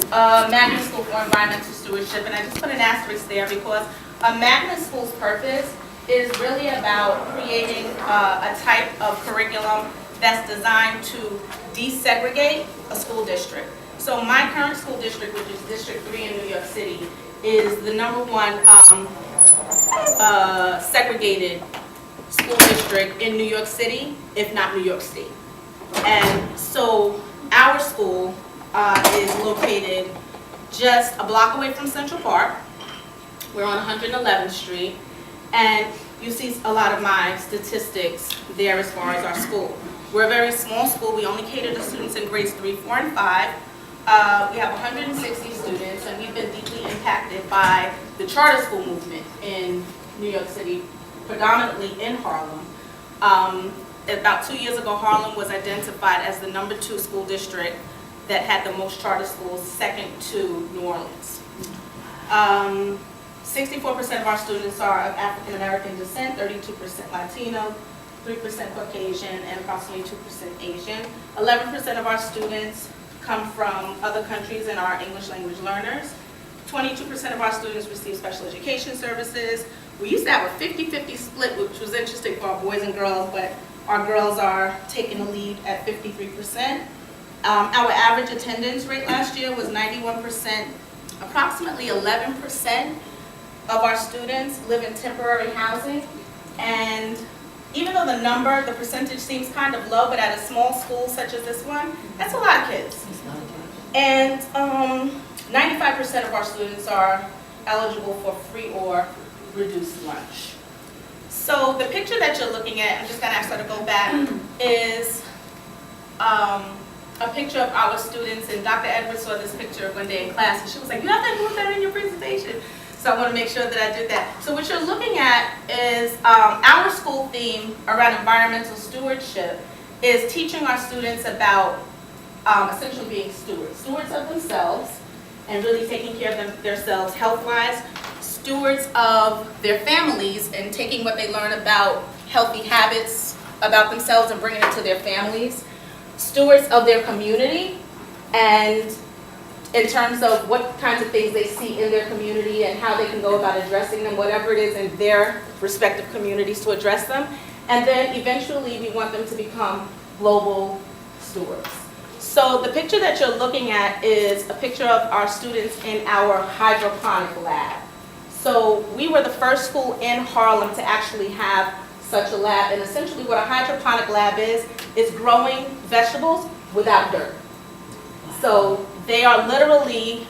magnet school for environmental stewardship, and I just put an asterisk there because a magnet school's purpose is really about creating a type of curriculum that's designed to desegregate a school district. So my current school district, which is District 3 in New York City, is the #1 segregated school district in New York City, if not New York State. And so our school is located just a block away from Central Park. We're on 111th Street, and you see a lot of my statistics there as far as our school. We're a very small school. We only cater to students in grades 3, 4, and 5. We have 160 students, and we've been deeply impacted by the charter school movement in New York City, predominantly in Harlem. About 2 years ago, Harlem was identified as the #2 school district that had the most charter schools, second to New Orleans. 64% of our students are of African American descent, 32% Latino, 3% Caucasian, and approximately 2% Asian. 11% of our students come from other countries and are English language learners. 22% of our students receive special education services. We used to have a 50-50 split, which was interesting for our boys and girls, but our girls are taking the lead at 53%. Our average attendance rate last year was 91%. Approximately 11% of our students live in temporary housing, and even though the percentage seems kind of low, but at a small school such as this one, that's a lot of kids. And 95% of our students are eligible for free or reduced lunch. So the picture that you're looking at, I'm just gonna ask her to go back, is a picture of our students, and Dr. Edwards saw this picture one day in class, and she was like, you have to include that in your presentation. So I want to make sure that I did that. So what you're looking at is our school theme around environmental stewardship is teaching our students about essentially being stewards of themselves and really taking care of themselves health-wise, stewards of their families and taking what they learn about healthy habits about themselves and bringing it to their families, stewards of their community, and in terms of what kinds of things they see in their community and how they can go about addressing them, whatever it is in their respective communities to address them. And then eventually we want them to become global stewards. So the picture that you're looking at is a picture of our students in our hydroponic lab. So we were the first school in Harlem to actually have such a lab, and essentially what a hydroponic lab is growing vegetables without dirt. So they are literally,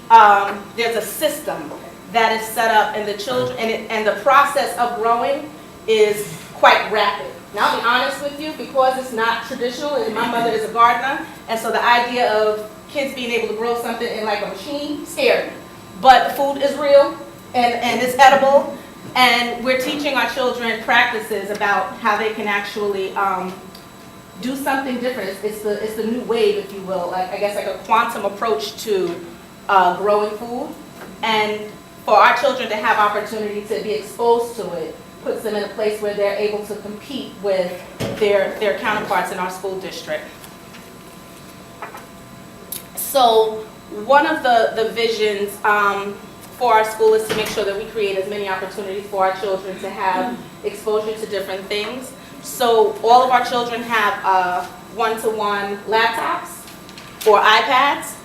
there's a system that is set up, and the children, and the process of growing is quite rapid. Now I'll be honest with you, because it's not traditional, and my mother is a gardener, and so the idea of kids being able to grow something in like a machine scared me. But the food is real, and it's edible, and we're teaching our children practices about how they can actually do something different. It's the new wave, if you will, like, I guess like a quantum approach to growing food. And for our children to have opportunity to be exposed to it puts them in a place where they're able to compete with their counterparts in our school district. So one of the visions for our school is to make sure that we create as many opportunities for our children to have exposure to different things. So all of our children have one-to-one laptops or iPads.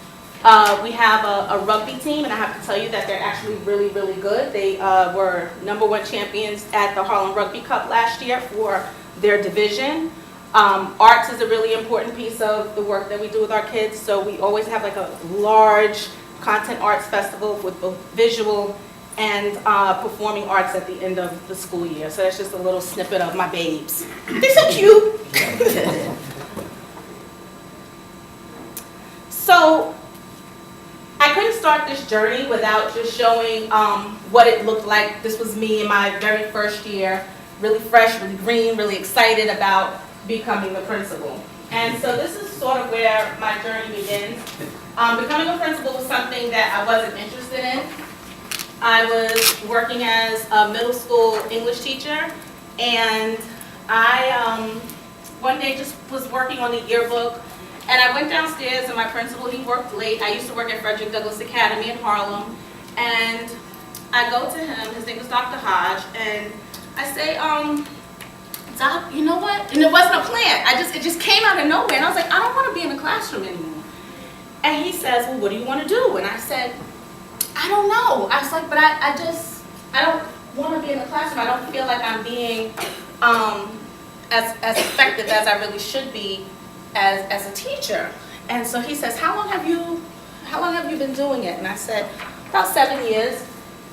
We have a rugby team, and I have to tell you that they're actually really, really good. They were #1 champions at the Harlem Rugby Cup last year for their division. Arts is a really important piece of the work that we do with our kids, so we always have like a large content arts festival with both visual and performing arts at the end of the school year. So that's just a little snippet of my babes. They're so cute. So I couldn't start this journey without just showing what it looked like. This was me in my very first year, really fresh, really green, really excited about becoming a principal. And so this is sort of where my journey begins. Becoming a principal was something that I wasn't interested in. I was working as a middle school English teacher, and I one day just was working on the yearbook, And I went downstairs, and my principal, he worked late. I used to work at Frederick Douglass Academy in Harlem. And I go to him, his name was Dr. Hodge, and I say, Doc, you know what? And it wasn't a plan. It just came out of nowhere. And I was like, I don't want to be in the classroom anymore. And he says, well, what do you want to do? And I said, I don't know. I was like, but I don't want to be in the classroom. I don't feel like I'm being as effective as I really should be as a teacher. And so he says, how long have you been doing it? And I said, about 7 years.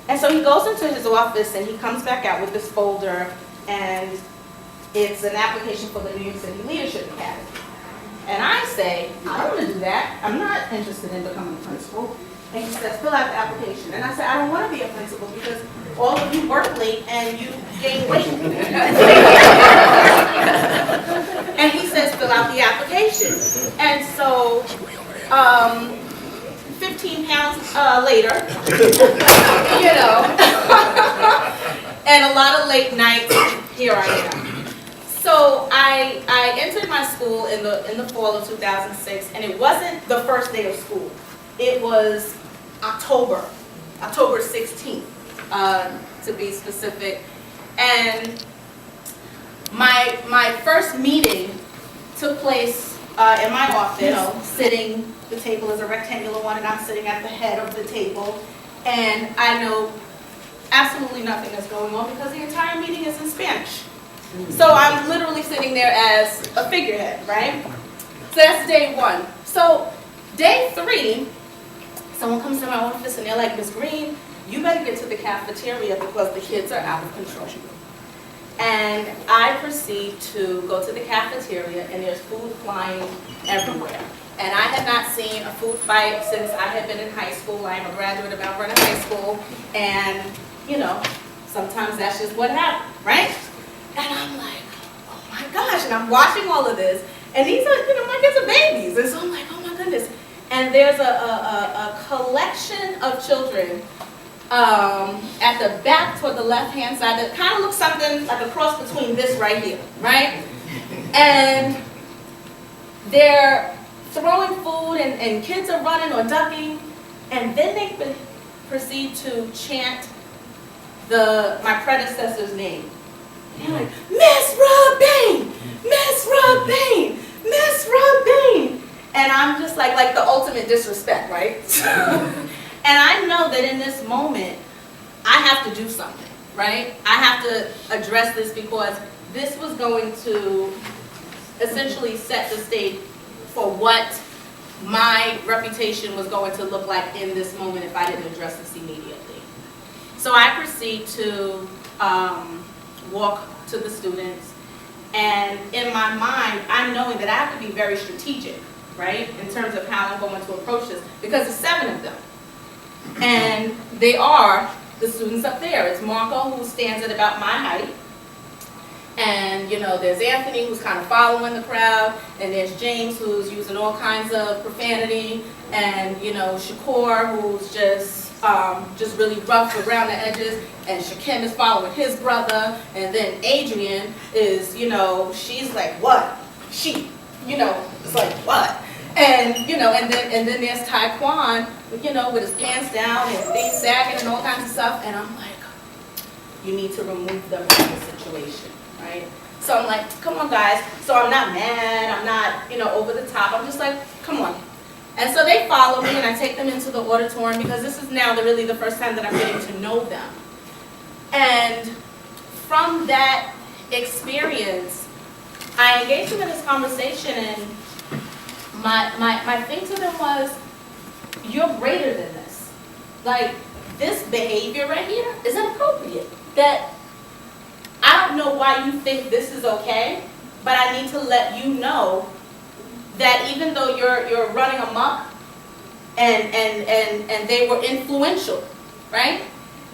And so he goes into his office and he comes back out with this folder, and it's an application for the New York City Leadership Academy. And I say, I don't want to do that. I'm not interested in becoming a principal. And he says, fill out the application. And I said, I don't want to be a principal because all of you work late and you gain weight. And he says, fill out the application. And so, 15 pounds later, you know, and a lot of late nights, here I am. So I entered my school in the fall of 2006, and it wasn't the first day of school. It was October 16th, to be specific. And my first meeting took place in my office, you know, sitting, the table is a rectangular one, and I'm sitting at the head of the table, and I know absolutely nothing is going on because the entire meeting is in Spanish. So I'm literally sitting there as a figurehead, right? So that's day one. So day three, someone comes to my office and they're like, Ms. Green, you better get to the cafeteria because the kids are out of control. And I proceed to go to the cafeteria, and there's food flying everywhere. And I had not seen a food fight since I had been in high school. I am a graduate of Mount Vernon High School, and you know, sometimes that's just what happens, right? And I'm like, oh my gosh, and I'm watching all of this, and these are, you know, my kids are babies, and so I'm like, oh my goodness. And there's a collection of children at the back toward the left-hand side that kind of looks something like a cross between this right here, right? And they're throwing food, and kids are running or ducking, and then they proceed to chant my predecessor's name. And they're like, Miss Rabine! Miss Rabine! Miss Rabine! And I'm just like the ultimate disrespect, right? And I know that in this moment, I have to do something, right? I have to address this because this was going to essentially set the stage for what my reputation was going to look like in this moment if I didn't address this immediately. So I proceed to walk to the students, and in my mind, I'm knowing that I have to be very strategic, right, in terms of how I'm going to approach this, because there's 7 of them. And they are the students up there. It's Marco, who stands at about my height. And, you know, there's Anthony, who's kind of following the crowd. And there's James, who's using all kinds of profanity. And, you know, Shakur, who's just really rough around the edges. And Shakim is following his brother. And then Adrian is, you know, she's like, what? She, you know, it's like, what? And, you know, and then there's Taekwon, you know, with his pants down and things sagging and all kinds of stuff. And I'm like, you need to remove them from the situation, right? So I'm like, come on, guys. So I'm not mad. I'm not, you know, over the top. I'm just like, come on. And so they follow me, and I take them into the auditorium because this is now really the first time that I'm getting to know them. And from that experience, I engaged them in this conversation, and my thing to them was, you're greater than this. Like, this behavior right here is inappropriate. That I don't know why you think this is okay, but I need to let you know that even though you're running amok and they were influential, right?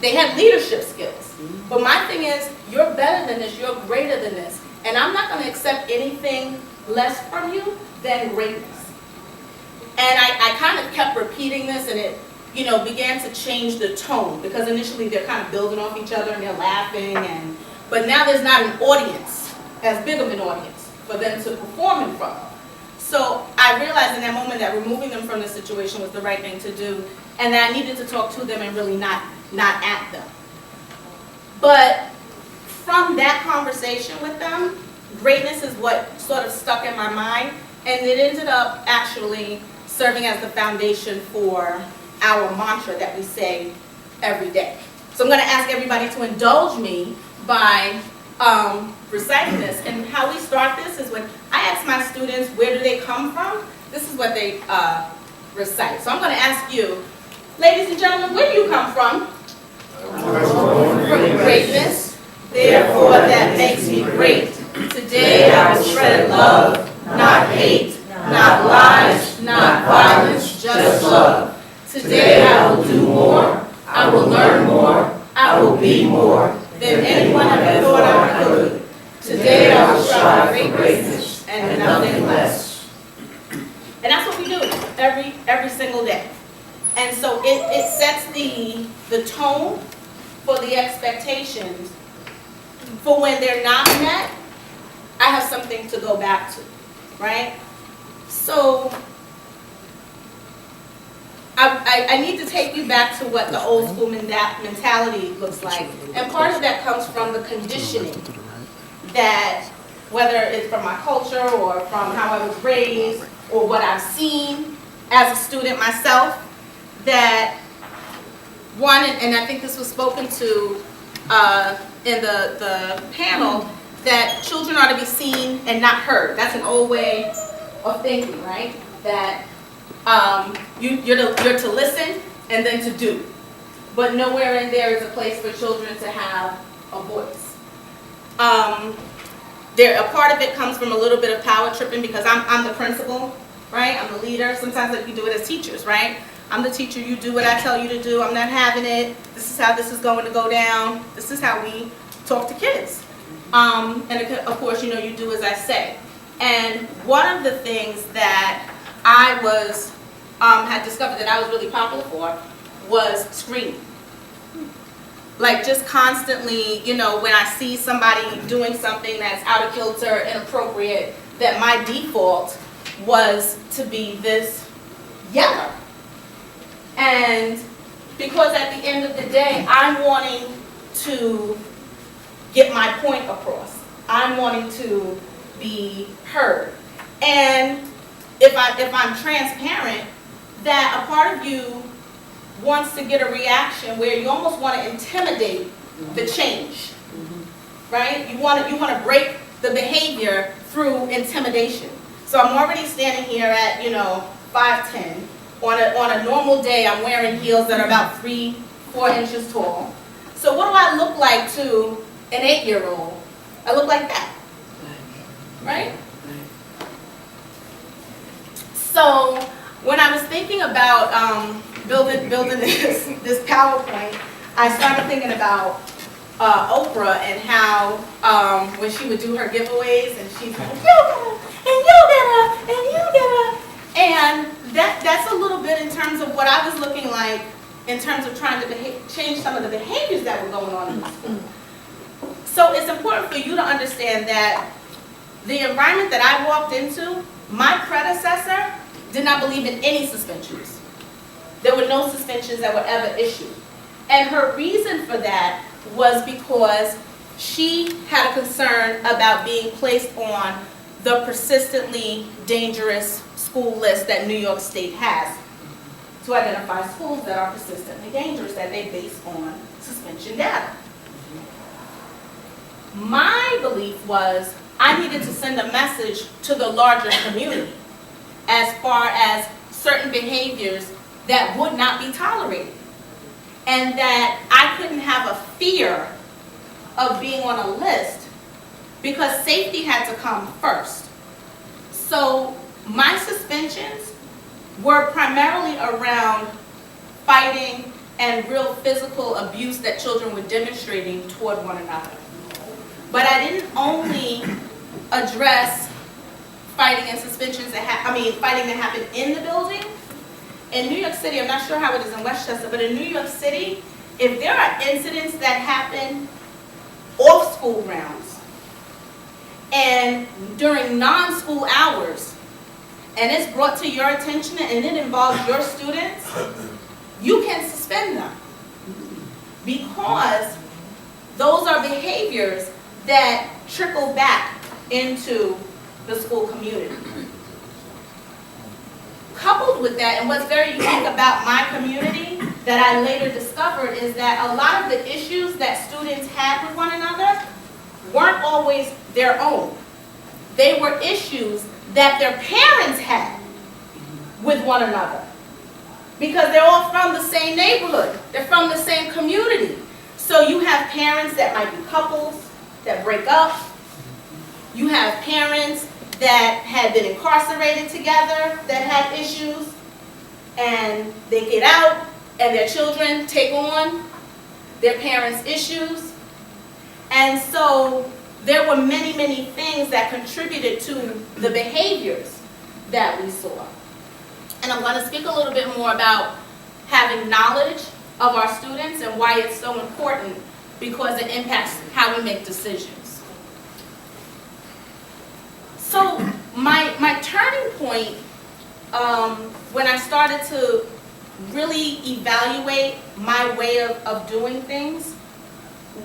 They had leadership skills. But my thing is, you're better than this, you're greater than this. And I'm not going to accept anything less from you than greatness. And I kind of kept repeating this, and it, you know, began to change the tone, because initially they're kind of building off each other and they're laughing, but now there's not an audience, as big of an audience, for them to perform in front of. So I realized in that moment that removing them from the situation was the right thing to do, and that I needed to talk to them and really not at them. But from that conversation with them, greatness is what sort of stuck in my mind, and it ended up actually serving as the foundation for our mantra that we say every day. So I'm going to ask everybody to indulge me by reciting this. And how we start this is when I ask my students, where do they come from? This is what they recite. So I'm going to ask you, ladies and gentlemen, where do you come from? From greatness. Therefore, that makes me great. Today I will spread love, not hate, not lies, not violence, just love. Today I will do more, I will learn more, I will be more than anyone ever thought I could. Today I will strive for greatness and nothing less. And that's what we do every single day. And so it sets the tone for the expectations for when they're not met. I have something to go back to, right? So I need to take you back to what the old school mentality looks like. And part of that comes from the conditioning that, whether it's from my culture or from how I was raised or what I've seen as a student myself, that one, and I think this was spoken to in the panel, that children are to be seen and not heard. That's an old way of thinking, right? That you're to listen and then to do. But nowhere in there is a place for children to have a voice. A part of it comes from a little bit of power tripping because I'm the principal, right? I'm the leader. Sometimes we do it as teachers, right? I'm the teacher, you do what I tell you to do. I'm not having it. This is how this is going to go down. This is how we talk to kids. And of course, you do as I say. And one of the things that I had discovered that I was really popular for was screaming. Like just constantly, when I see somebody doing something that's out of kilter, inappropriate, that my default was to be this yeller. And because at the end of the day, I'm wanting to get my point across. I'm wanting to be heard. And if I'm transparent, that a part of you wants to get a reaction where you almost want to intimidate the change, right? You want to break the behavior through intimidation. So I'm already standing here at 5'10". On a normal day, I'm wearing heels that are about 3-4 inches tall. So what do I look like to an 8-year-old? I look like that, right? So when I was thinking about building this PowerPoint, I started thinking about Oprah and how when she would do her giveaways and she's like, you gotta, and you gotta, and you gotta. And that's a little bit in terms of what I was looking like in terms of trying to change some of the behaviors that were going on in the school. So it's important for you to understand that the environment that I walked into, my predecessor did not believe in any suspensions. There were no suspensions that were ever issued. And her reason for that was because she had a concern about being placed on the persistently dangerous school list that New York State has to identify schools that are persistently dangerous that they base on suspension data. My belief was I needed to send a message to the larger community as far as certain behaviors that would not be tolerated, and that I couldn't have a fear of being on a list because safety had to come first. So my suspensions were primarily around fighting and real physical abuse that children were demonstrating toward one another. But I didn't only address fighting and suspensions fighting that happened in the building. In New York City, I'm not sure how it is in Westchester, but in New York City, if there are incidents that happen off school grounds and during non-school hours, and it's brought to your attention and it involves your students, you can suspend them. Because those are behaviors that trickle back into the school community. Coupled with that, and what's very unique about my community that I later discovered is that a lot of the issues that students had with one another weren't always their own. They were issues that their parents had with one another. Because they're all from the same neighborhood. They're from the same community. So you have parents that might be couples that break up. You have parents that had been incarcerated together that had issues, and they get out and their children take on their parents' issues. And so there were many, many things that contributed to the behaviors that we saw. And I'm going to speak a little bit more about having knowledge of our students and why it's so important, because it impacts how we make decisions. So my turning point when I started to really evaluate my way of doing things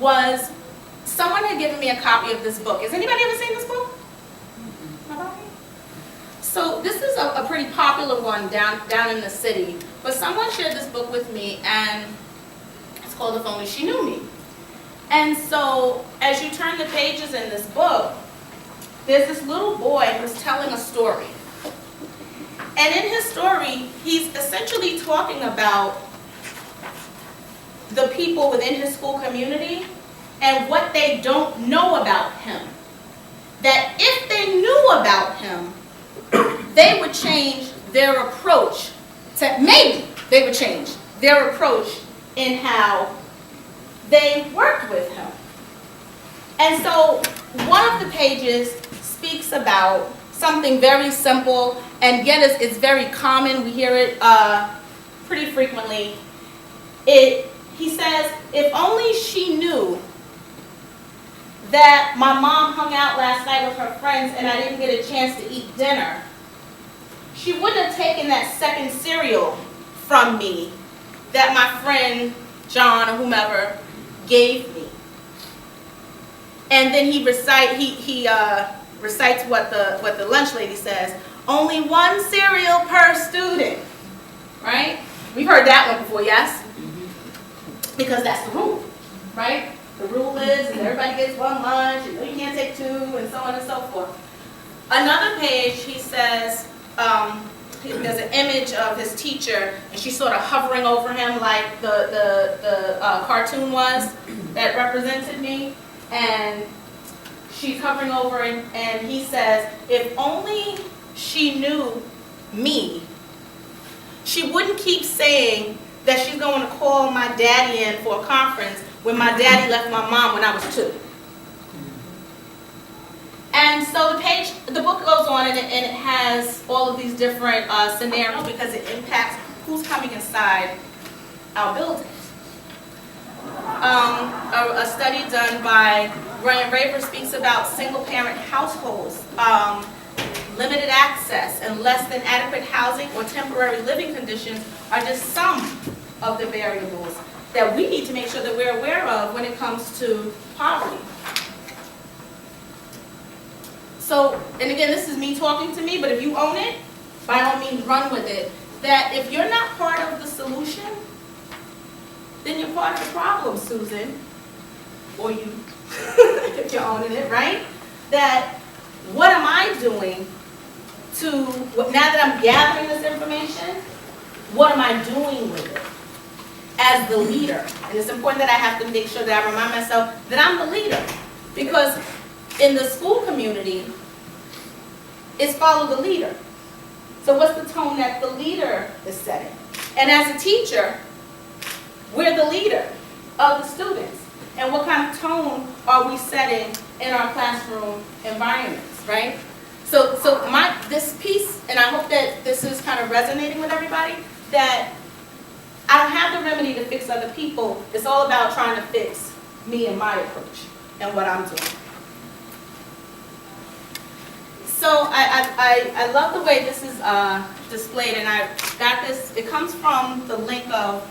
was someone had given me a copy of this book. Has anybody ever seen this book? So this is a pretty popular one down in the city, but someone shared this book with me, and it's called If Only She Knew Me. And so as you turn the pages in this book, there's this little boy who's telling a story. And in his story, he's essentially talking about the people within his school community and what they don't know about him. That if they knew about him, they would change their approach to, maybe they would change their approach in how they worked with him. And so one of the pages speaks about something very simple, and yet it's very common. We hear it pretty frequently. He says, if only she knew that my mom hung out last night with her friends and I didn't get a chance to eat dinner, she wouldn't have taken that second cereal from me that my friend John or whomever gave me. And then he recites what the lunch lady says, only one cereal per student, right? We've heard that one before, yes? Because that's the rule, right? The rule is and everybody gets one lunch, you can't take two, and so on and so forth. Another page, he says, there's an image of his teacher, and she's sort of hovering over him like the cartoon was that represented me. And she's hovering over, and he says, if only she knew me, she wouldn't keep saying that she's going to call my daddy in for a conference when my daddy left my mom when I was 2. And so the book goes on, and it has all of these different scenarios because it impacts who's coming inside our buildings. A study done by Brian Raver speaks about single-parent households, limited access, and less than adequate housing or temporary living conditions are just some of the variables that we need to make sure that we're aware of when it comes to poverty. So, and again, this is me talking to me, but if you own it, by all means run with it. That if you're not part of the solution, then you're part of the problem, Susan, or you, if you're owning it, right? That what am I doing to, now that I'm gathering this information, what am I doing with it as the leader? And it's important that I have to make sure that I remind myself that I'm the leader. Because in the school community, it's follow the leader. So what's the tone that the leader is setting? And as a teacher, we're the leader of the students. And what kind of tone are we setting in our classroom environments, right? So this piece, and I hope that this is kind of resonating with everybody, that I don't have the remedy to fix other people. It's all about trying to fix me and my approach and what I'm doing. So So I love the way this is displayed, and I got this, it comes from the link of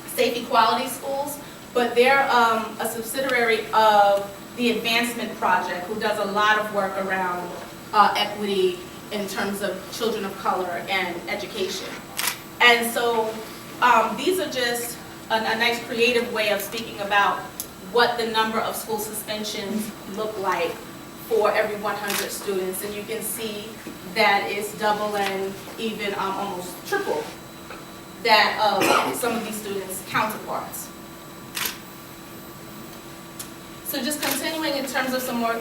Safe Equality Schools, but they're a subsidiary of the Advancement Project, who does a lot of work around equity in terms of children of color and education. And so these are just a nice creative way of speaking about what the number of school suspensions look like for every 100 students. And you can see that it's double and even almost triple that of some of these students' counterparts. So just continuing in terms of some more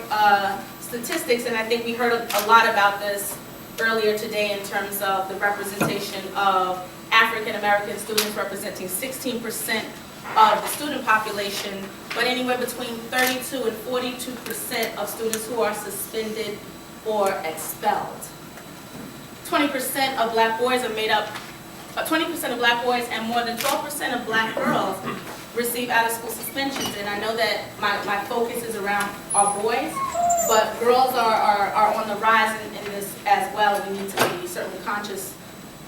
statistics, and I think we heard a lot about this earlier today in terms of the representation of African American students representing 16% of the student population, but anywhere between 32 and 42% of students who are suspended or expelled. 20% of black boys are made up, 20% of black boys and more than 12% of black girls receive out-of-school suspensions. And I know that my focus is around our boys, but girls are on the rise in this as well. We need to be certainly conscious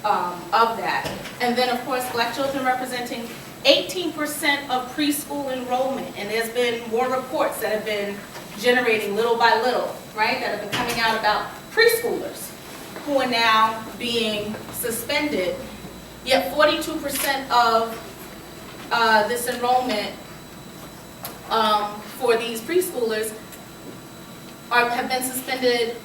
of that. And then, of course, black children representing 18% of preschool enrollment. And there's been more reports that have been generating little by little, right, that have been coming out about preschoolers who are now being suspended. Yet 42% of this enrollment for these preschoolers have been suspended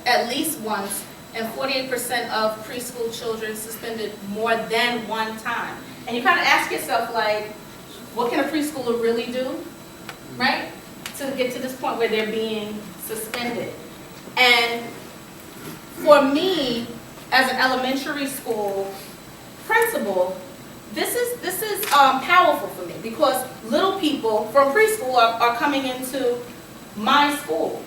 at least once, and 48% of preschool children suspended more than one time. And you kind of ask yourself, like, what can a preschooler really do, right, to get to this point where they're being suspended? And for me, as an elementary school principal, this is powerful for me, because little people from preschool are coming into my school.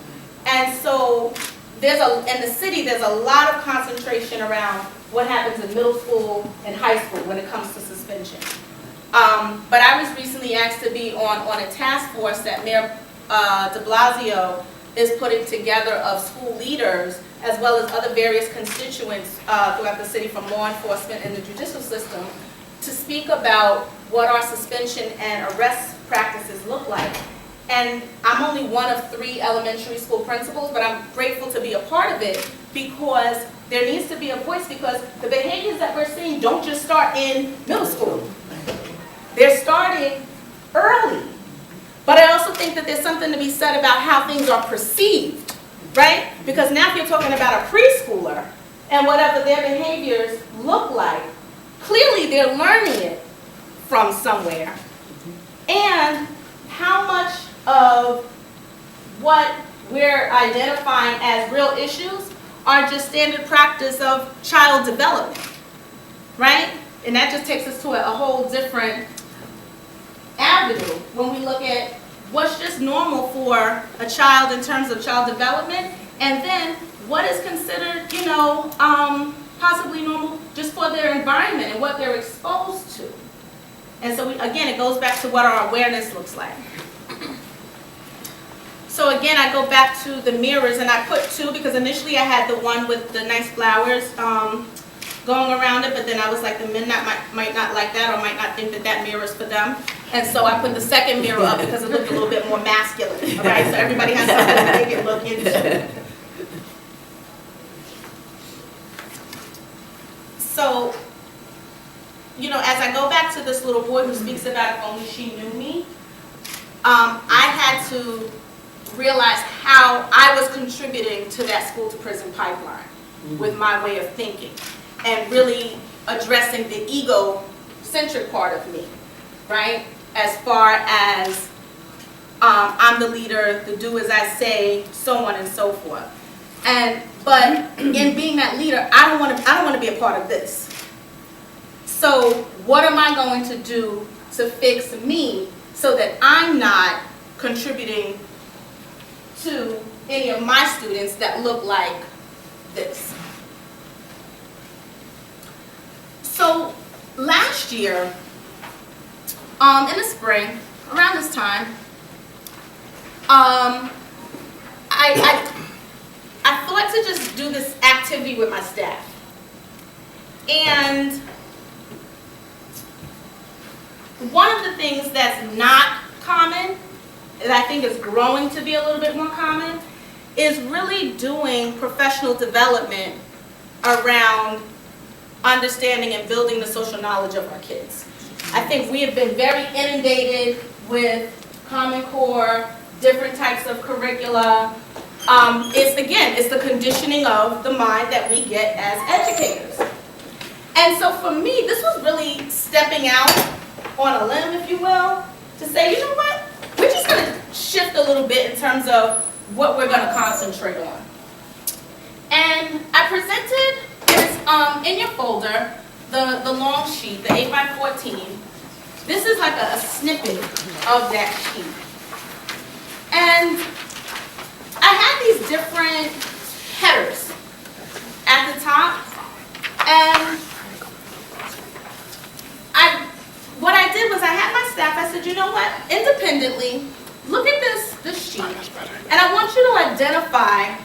And so in the city, there's a lot of concentration around what happens in middle school and high school when it comes to suspension. But I was recently asked to be on a task force that Mayor de Blasio is putting together of school leaders as well as other various constituents throughout the city, from law enforcement and the judicial system, to speak about what our suspension and arrest practices look like. And I'm only one of 3 elementary school principals, but I'm grateful to be a part of it, because there needs to be a voice, because the behaviors that we're seeing don't just start in middle school. They're starting early. But I also think that there's something to be said about how things are perceived, right? Because now if you're talking about a preschooler and whatever their behaviors look like, clearly they're learning it from somewhere. And how much of what we're identifying as real issues are just standard practice of child development, right? And that just takes us to a whole different avenue when we look at what's just normal for a child in terms of child development, and then what is considered, possibly normal just for their environment and what they're exposed to. And so again, it goes back to what our awareness looks like. So again, I go back to the mirrors, and I put 2 because initially I had the one with the nice flowers going around it, but then I was like, the men might not like that, or might not think that that mirror is for them. And so I put the second mirror up because it looked a little bit more masculine, all right? So everybody has something that they can look into. So, as I go back to this little boy who speaks about if only she knew me, I had to realize how I was contributing to that school to prison pipeline with my way of thinking, and really addressing the ego-centric part of me, right? As far as I'm the leader, the do as I say, so on and so forth. But in being that leader, I don't want to be a part of this. So what am I going to do to fix me so that I'm not contributing to any of my students that look like this? So last year, in the spring, around this time, I thought to just do this activity with my staff. And one of the things that's not common, that I think is growing to be a little bit more common, is really doing professional development around understanding and building the social knowledge of our kids. I think we have been very inundated with Common Core, different types of curricula. It's the conditioning of the mind that we get as educators. And so for me, this was really stepping out on a limb, if you will, to say, you know what, we're just going to shift a little bit in terms of what we're going to concentrate on. And I presented this in your folder, the long sheet, the 8x14. This is like a snippet of that sheet. And I had these different headers at the top, and what I did was I had my staff, I said, you know what, independently, look at this sheet, and I want you to identify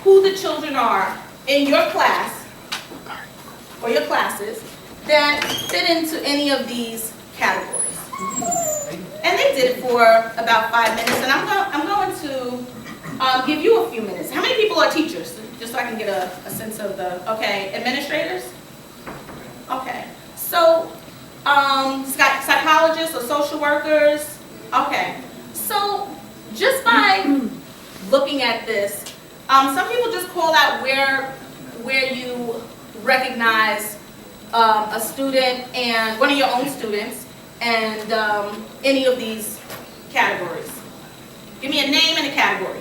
who the children are in your class, or your classes, that fit into any of these categories. And they did it for about 5 minutes, and I'm going to give you a few minutes. How many people are teachers? Just so I can get a sense of okay, administrators? Okay, so psychologists or social workers? Okay, so just by looking at this, some people just call out where you recognize a student and one of your own students and any of these categories. Give me a name and a category.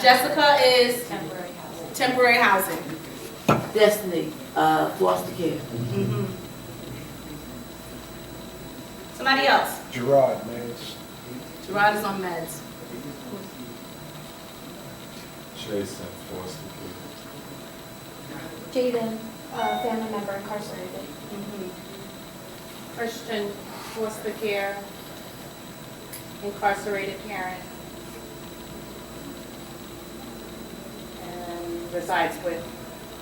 Jessica is temporary housing. Destiny, foster care. Mm-hmm. Somebody else. Gerard, meds. Gerard is on meds. Jason, foster care. Jaden, family member incarcerated. Mm-hmm. Christian, foster care, incarcerated parent, and resides with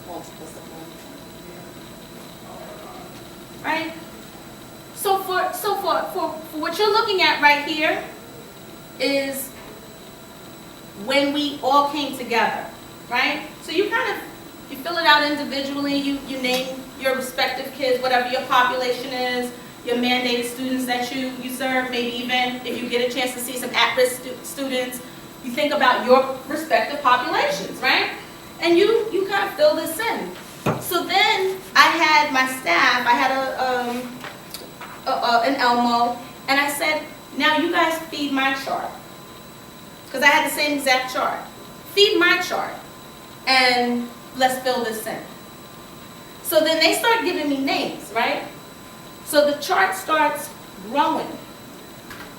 multiple siblings. Right? So for what you're looking at right here is when we all came together, right? So you fill it out individually, you name your respective kids, whatever your population is, your mandated students that you serve, maybe even if you get a chance to see some at-risk students, you think about your respective populations, right? And you kind of fill this in. So then I had my staff, I had an Elmo, and I said, now you guys feed my chart. Because I had the same exact chart. Feed my chart, and let's fill this in. So then they start giving me names, right? So the chart starts growing.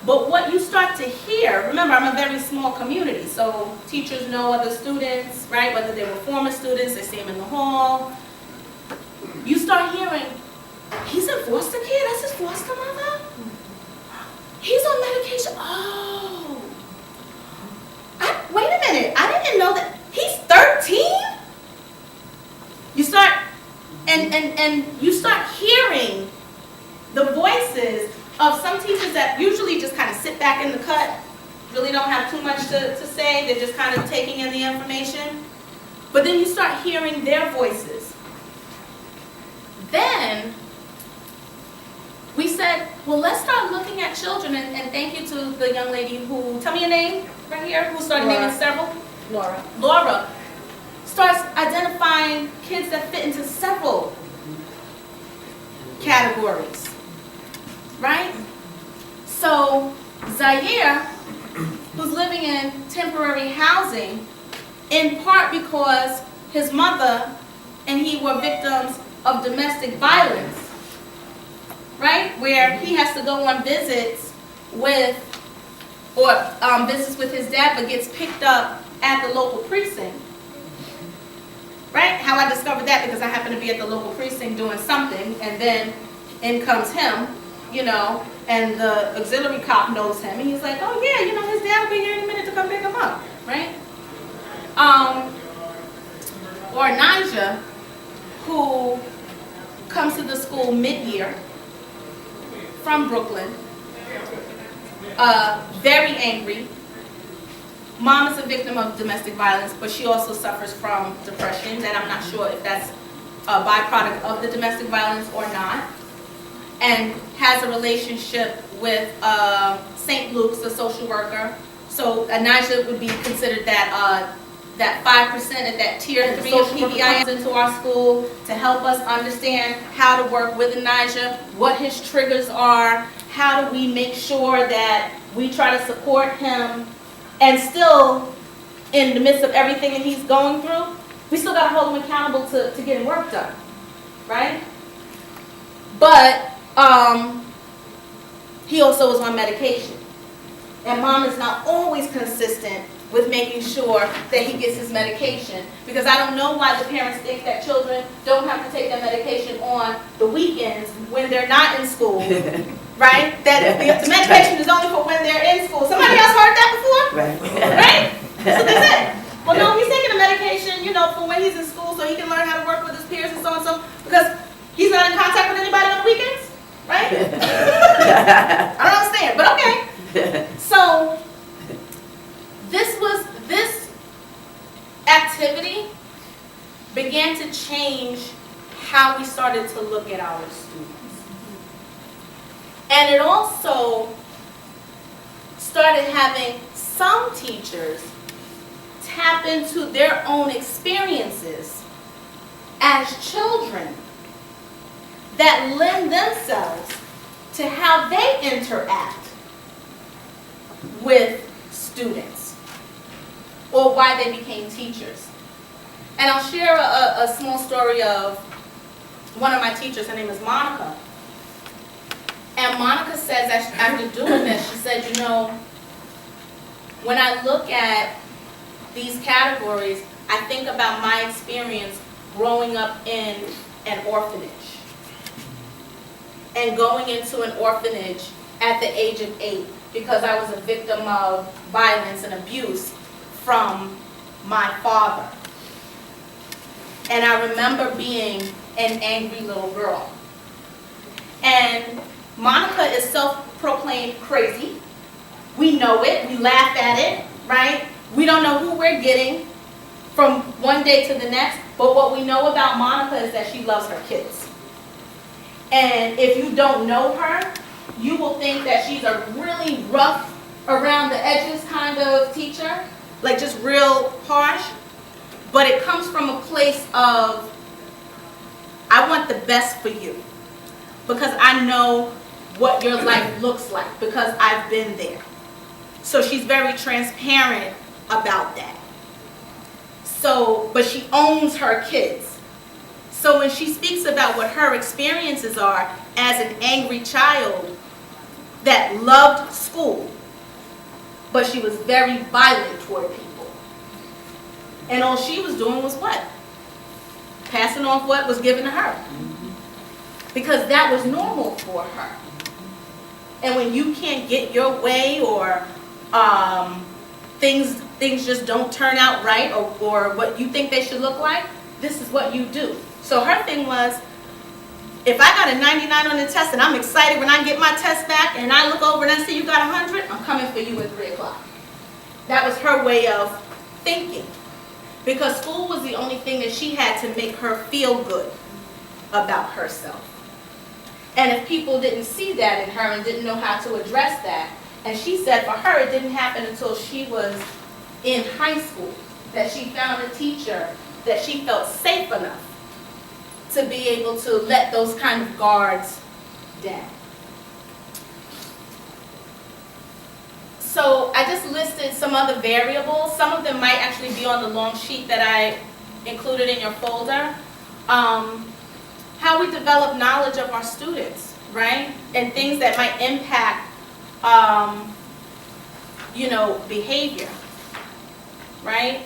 But what you start to hear, remember I'm a very small community, so teachers know other students, right? Whether they were former students, they see them in the hall. You start hearing, he's in foster care, that's his foster mother? He's on medication, oh. Wait a minute, I didn't know that, he's 13? You start, and you start hearing the voices of some teachers that usually just kind of sit back in the cut, really don't have too much to say, they're just kind of taking in the information. But then you start hearing their voices. Then we said, well, let's start looking at children, and thank you to the young lady who, tell me your name right here, who started naming several. Laura. Laura starts identifying kids that fit into several categories, right? So Zaire, who's living in temporary housing, in part because his mother and he were victims of domestic violence, right? Where he has to go on visits with, or visits with his dad, but gets picked up at the local precinct. Right? How I discovered that because I happened to be at the local precinct doing something, and then in comes him. you know, and the auxiliary cop knows him, and he's like, oh yeah, you know, his dad will be here in a minute to come pick him up, right? Or Nija, who comes to the school mid-year from Brooklyn, very angry. Mom is a victim of domestic violence, but she also suffers from depression, and I'm not sure if that's a byproduct of the domestic violence or not, and has a relationship with St. Luke's, a social worker. So Nija would be considered that 5% at that tier 3 of PBI into our school to help us understand how to work with Nija, what his triggers are, how do we make sure that we try to support him, and still, in the midst of everything that he's going through, we still got to hold him accountable to getting work done, right? But he also is on medication. And mom is not always consistent with making sure that he gets his medication. Because I don't know why the parents think that children don't have to take their medication on the weekends when they're not in school, right? That the medication is only for when they're in school. Somebody else heard that before? Right? That's what they said. Well, no, he's taking the medication, you know, for when he's in school so he can learn how to work with his peers and so and so, because he's not in contact with anybody on the weekends, right? I don't understand, but okay. So this activity began to change how we started to look at our students. And it also started having some teachers tap into their own experiences as children that lend themselves to how they interact with students or why they became teachers. And I'll share a small story of one of my teachers. Her name is Monica. And Monica says, after doing this, she said, you know, when I look at these categories, I think about my experience growing up in an orphanage and going into an orphanage at the age of 8 because I was a victim of violence and abuse from my father. And I remember being an angry little girl. And Monica is self-proclaimed crazy. We know it, we laugh at it, right? We don't know who we're getting from one day to the next, but what we know about Monica is that she loves her kids. And if you don't know her, you will think that she's a really rough, around the edges kind of teacher, like just real harsh. But it comes from a place of, I want the best for you because I know what your life looks like because I've been there. So she's very transparent about that. So, but she owns her kids. So when she speaks about what her experiences are as an angry child that loved school, but she was very violent toward people. And all she was doing was what? Passing off what was given to her. Because that was normal for her. And when you can't get your way or things just don't turn out right or what you think they should look like, this is what you do. So her thing was, if I got a 99 on the test and I'm excited when I get my test back and I look over and I see you got 100, I'm coming for you at 3 o'clock. That was her way of thinking. Because school was the only thing that she had to make her feel good about herself. And if people didn't see that in her and didn't know how to address that, and she said for her it didn't happen until she was in high school that she found a teacher that she felt safe enough to be able to let those kind of guards down. So I just listed some other variables. Some of them might actually be on the long sheet that I included in your folder. How we develop knowledge of our students, right? And things that might impact, you know, behavior, right?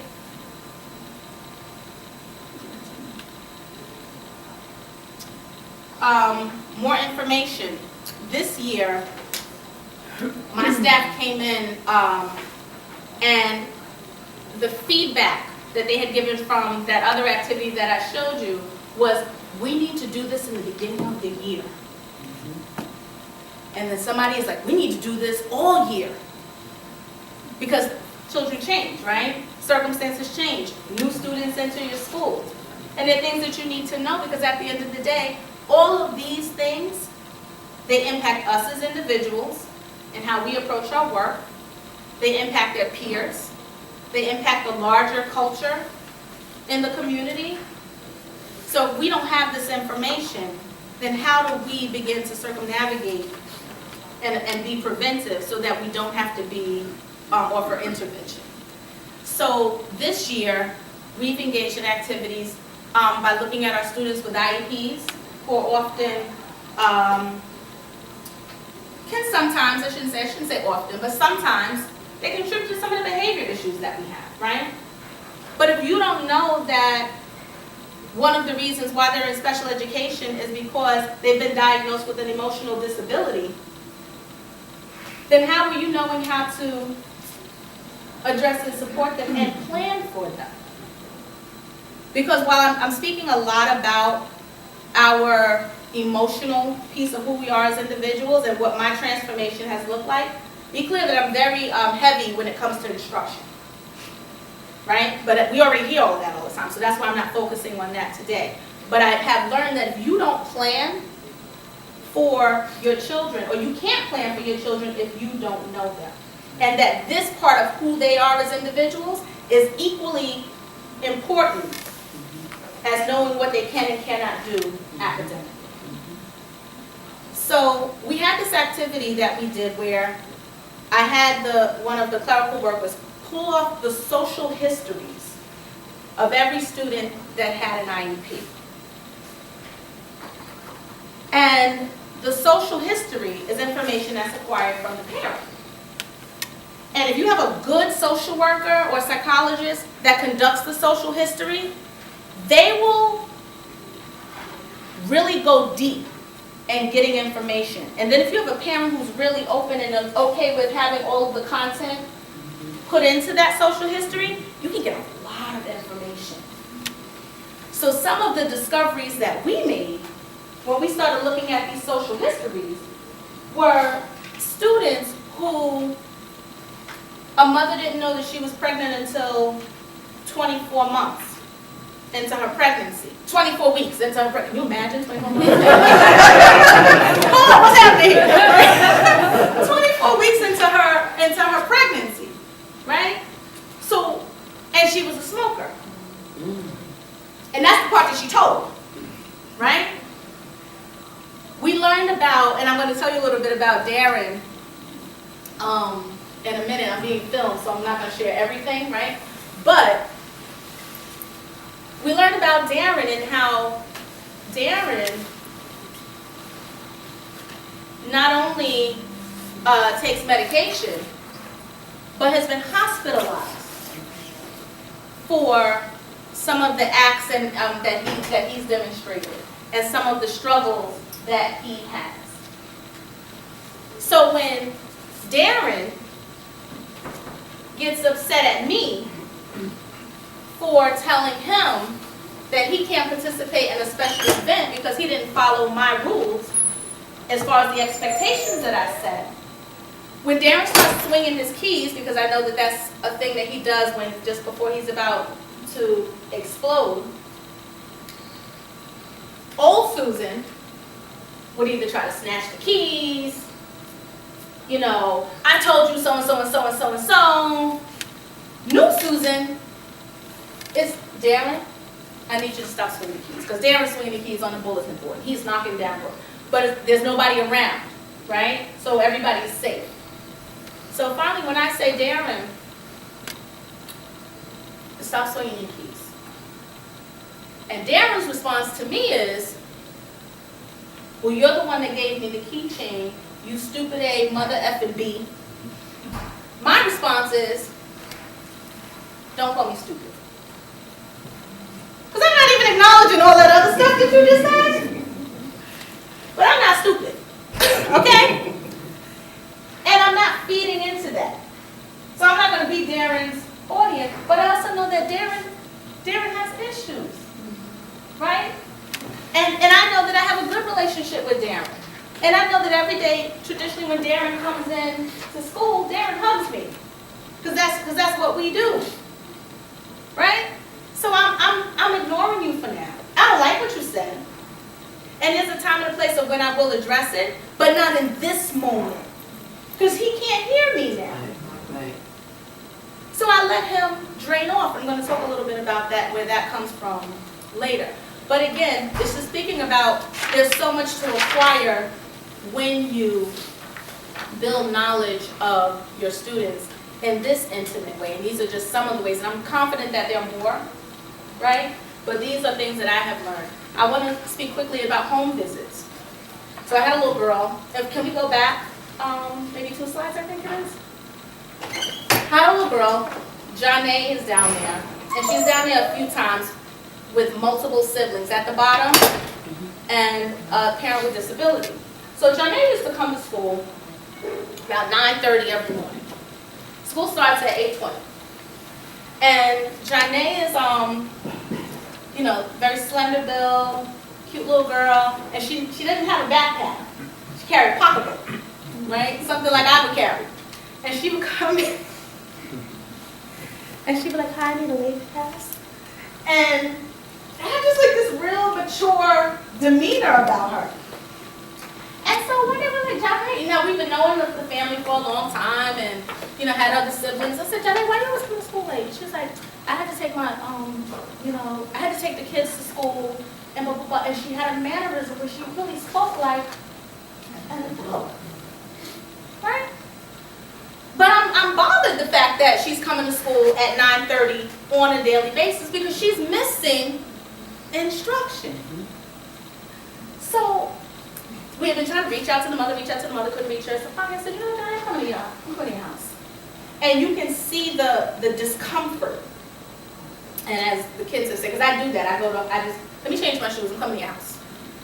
More information this year, my staff came in, and the feedback that they had given from that other activity that I showed you was, we need to do this in the beginning of the year. And then somebody is like, we need to do this all year. Because children change, right? Circumstances change. New students enter your school. And they're things that you need to know, because at the end of the day, all of these things, they impact us as individuals and how we approach our work. They impact their peers. They impact the larger culture in the community. So if we don't have this information, then how do we begin to circumnavigate and be preventive so that we don't have to be offer intervention? So this year, we've engaged in activities by looking at our students with IEPs, who are often, can sometimes, I shouldn't say often, but sometimes they contribute to some of the behavior issues that we have, right? But if you don't know that one of the reasons why they're in special education is because they've been diagnosed with an emotional disability, then how are you knowing how to address and support them and plan for them? Because while I'm speaking a lot about our emotional piece of who we are as individuals and what my transformation has looked like, be clear that I'm very heavy when it comes to instruction, right? But we already hear all of that all the time, so that's why I'm not focusing on that today. But I have learned that if you don't plan for your children, or you can't plan for your children if you don't know them, and that this part of who they are as individuals is equally important as knowing what they can and cannot do academically. So we had this activity that we did where I had one of the clerical workers pull off the social histories of every student that had an IEP. And the social history is information that's acquired from the parent. And if you have a good social worker or psychologist that conducts the social history, they will really go deep in getting information. And then if you have a parent who's really open and okay with having all of the content put into that social history, you can get a lot of information. So some of the discoveries that we made when we started looking at these social histories were students who a mother didn't know that she was pregnant until 24 months into her pregnancy. 24 weeks into her pregnancy. Can you imagine 24 weeks? Oh, what's happening here? 24 weeks into her pregnancy, right? So, and she was a smoker. And that's the part that she told, right? We learned about, and I'm going to tell you a little bit about Darren in a minute. I'm being filmed, so I'm not going to share everything, right? But we learned about Darren and how Darren not only takes medication, but has been hospitalized for some of the acts and, that he's demonstrated and some of the struggles that he has. So when Darren gets upset at me for telling him that he can't participate in a special event because he didn't follow my rules as far as the expectations that I set, when Darren starts swinging his keys, because I know that that's a thing that he does when just before he's about to explode, old Susan would either try to snatch the keys, you know, I told you so and so and so and so and so. New Susan is, Darren, I need you to stop swinging the keys, because Darren's swinging the keys on the bulletin board. He's knocking down wood, but there's nobody around, right? So everybody's safe. So finally, when I say, Darren, stop swinging your keys. And Darren's response to me is, well, you're the one that gave me the keychain, you stupid A, mother effing B. My response is, don't call me stupid. Because I'm not even acknowledging all that other stuff that you just said. But I'm not stupid. be Darren's audience, but I also know that Darren has issues, right? And I know that I have a good relationship with Darren. And I know that every day, traditionally, when Darren comes in to school, Darren hugs me. Because that's what we do. Right? So I'm ignoring you for now. I don't like what you said. And there's a time and a place of when I will address it, but not in this moment. Because he can't hear me now. Right. So I let him drain off. I'm going to talk a little bit about that, where that comes from later. But again, this is speaking about there's so much to acquire when you build knowledge of your students in this intimate way. And these are just some of the ways, and I'm confident that there are more, right? But these are things that I have learned. I want to speak quickly about home visits. So I had a little girl. Can we go back maybe 2 slides, I think it is? I had a little girl. Janae is down there. And she's down there a few times with multiple siblings at the bottom and a parent with disability. So Janae used to come to school about 9:30 every morning. School starts at 8:20. And Janae is, very slender build, cute little girl, and she didn't have a backpack. She carried a pocketbook, right? Something like I would carry. And she would come in, and she'd be like, "Hi, I need a lady pass." And I had just like this real mature demeanor about her. And so when they were like, Janae, we've been knowing the family for a long time and, had other siblings. I said, Janae, why do you always come to school late? She was like, I had to take my, I had to take the kids to school and blah, blah, blah. And she had a mannerism where she really spoke like an adult, right? But I'm bothered the fact that she's coming to school at 9:30 on a daily basis because she's missing instruction. So we have been trying to reach out to the mother, couldn't reach her. So finally I said, I'm coming to your house. And you can see the discomfort. And as the kids have said, because I do that, let me change my shoes, I'm coming to your house.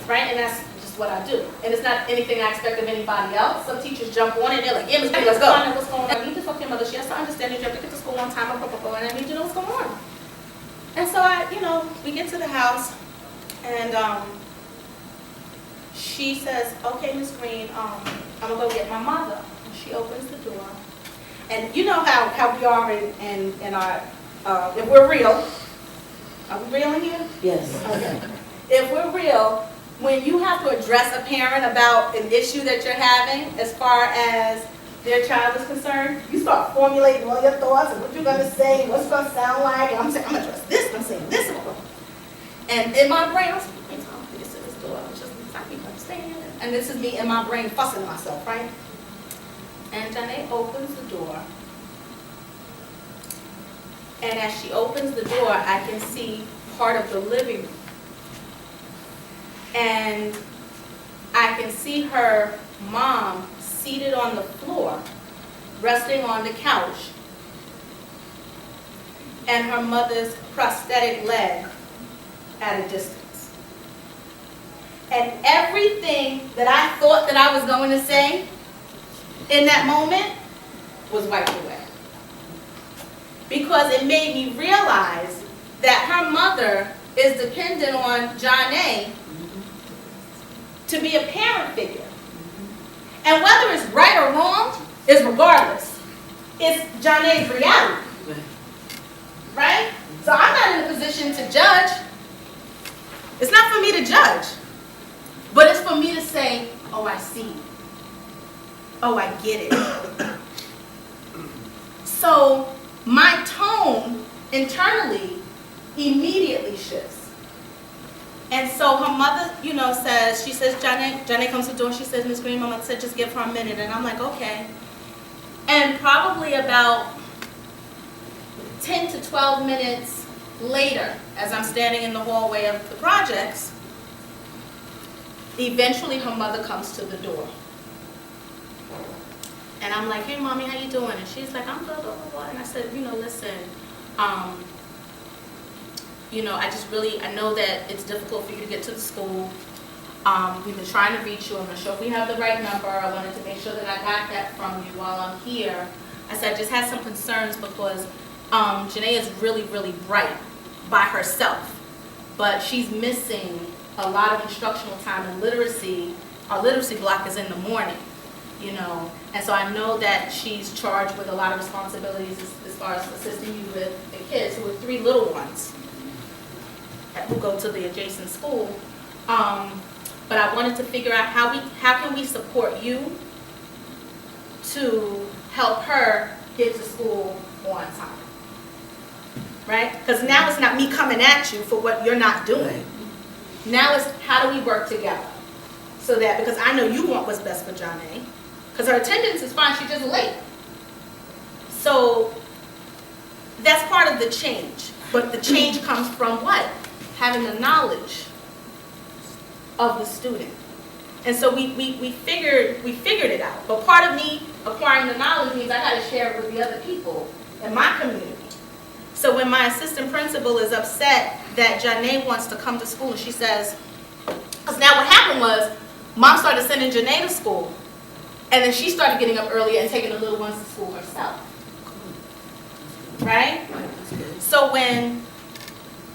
Right? And that's just what I do. And it's not anything I expect of anybody else. Some teachers jump on it, they're like, yeah, Ms. Green, let's go. What's going on? I need to talk to your mother. She has to understand that you have to get to school on time, and I need to know what's going on. And so we get to the house, and she says, okay, Ms. Green, I'm going to go get my mother. And she opens the door. And you know how we are in our, if we're real, are we real in here? Yes. Okay. If we're real, when you have to address a parent about an issue that you're having as far as their child is concerned, you start formulating all your thoughts and what you're going to say, what's going to sound like, and I'm saying, I'm going to address this, I'm saying this. And in my brain, I'm saying, this is this door, I'm just not even understanding it. And this is me in my brain fussing myself, right? And Janae opens the door. And as she opens the door, I can see part of the living room. And I can see her mom seated on the floor, resting on the couch, and her mother's prosthetic leg at a distance. And everything that I thought that I was going to say in that moment was wiped away. Because it made me realize that her mother is dependent on Janae to be a parent figure. And whether it's right or wrong is regardless. It's Janae's reality. Right? So I'm not in a position to judge. It's not for me to judge. But it's for me to say, oh, I see. Oh, I get it. So my tone internally immediately shifts. And so her mother, says, Janae comes to the door and she says, Ms. Green, Mama said, just give her a minute. And I'm like, okay. And probably about 10 to 12 minutes later, as I'm standing in the hallway of the projects, eventually her mother comes to the door. And I'm like, hey, Mommy, how you doing? And she's like, I'm good, blah, blah, blah. And I said, listen, I know that it's difficult for you to get to the school. We've been trying to reach you. I'm not sure if we have the right number. I wanted to make sure that I got that from you while I'm here. I said I just had some concerns because Janae is really, really bright by herself, but she's missing a lot of instructional time and literacy. Our literacy block is in the morning, you know, and so I know that she's charged with a lot of responsibilities as far as assisting you with the kids who are 3 little ones who go to the adjacent school. But I wanted to figure out how can we support you to help her get to school on time, right? Because now it's not me coming at you for what you're not doing. Now it's how do we work together so that, because I know you want what's best for Janae, because her attendance is fine, she's just late. So that's part of the change. But the change comes from what? Having the knowledge of the student. And so we figured it out. But part of me acquiring the knowledge means I got to share it with the other people in my community. So when my assistant principal is upset that Janae wants to come to school, and she says, because now what happened was, Mom started sending Janae to school, and then she started getting up earlier and taking the little ones to school herself. Right? So when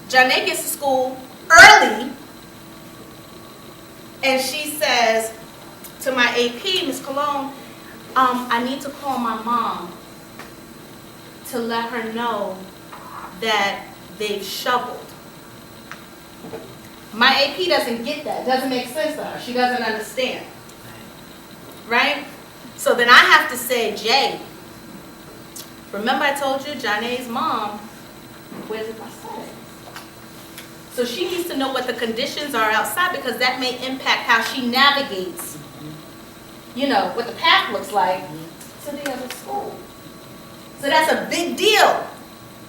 Janae gets to school early, and she says to my AP, Ms. Cologne, I need to call my mom to let her know that they've shoveled. My AP doesn't get that. It doesn't make sense to her. She doesn't understand. Right? So then I have to say, Jay, remember I told you Janae's mom, where's my son? So she needs to know what the conditions are outside, because that may impact how she navigates, you know, what the path looks like to the other school. So that's a big deal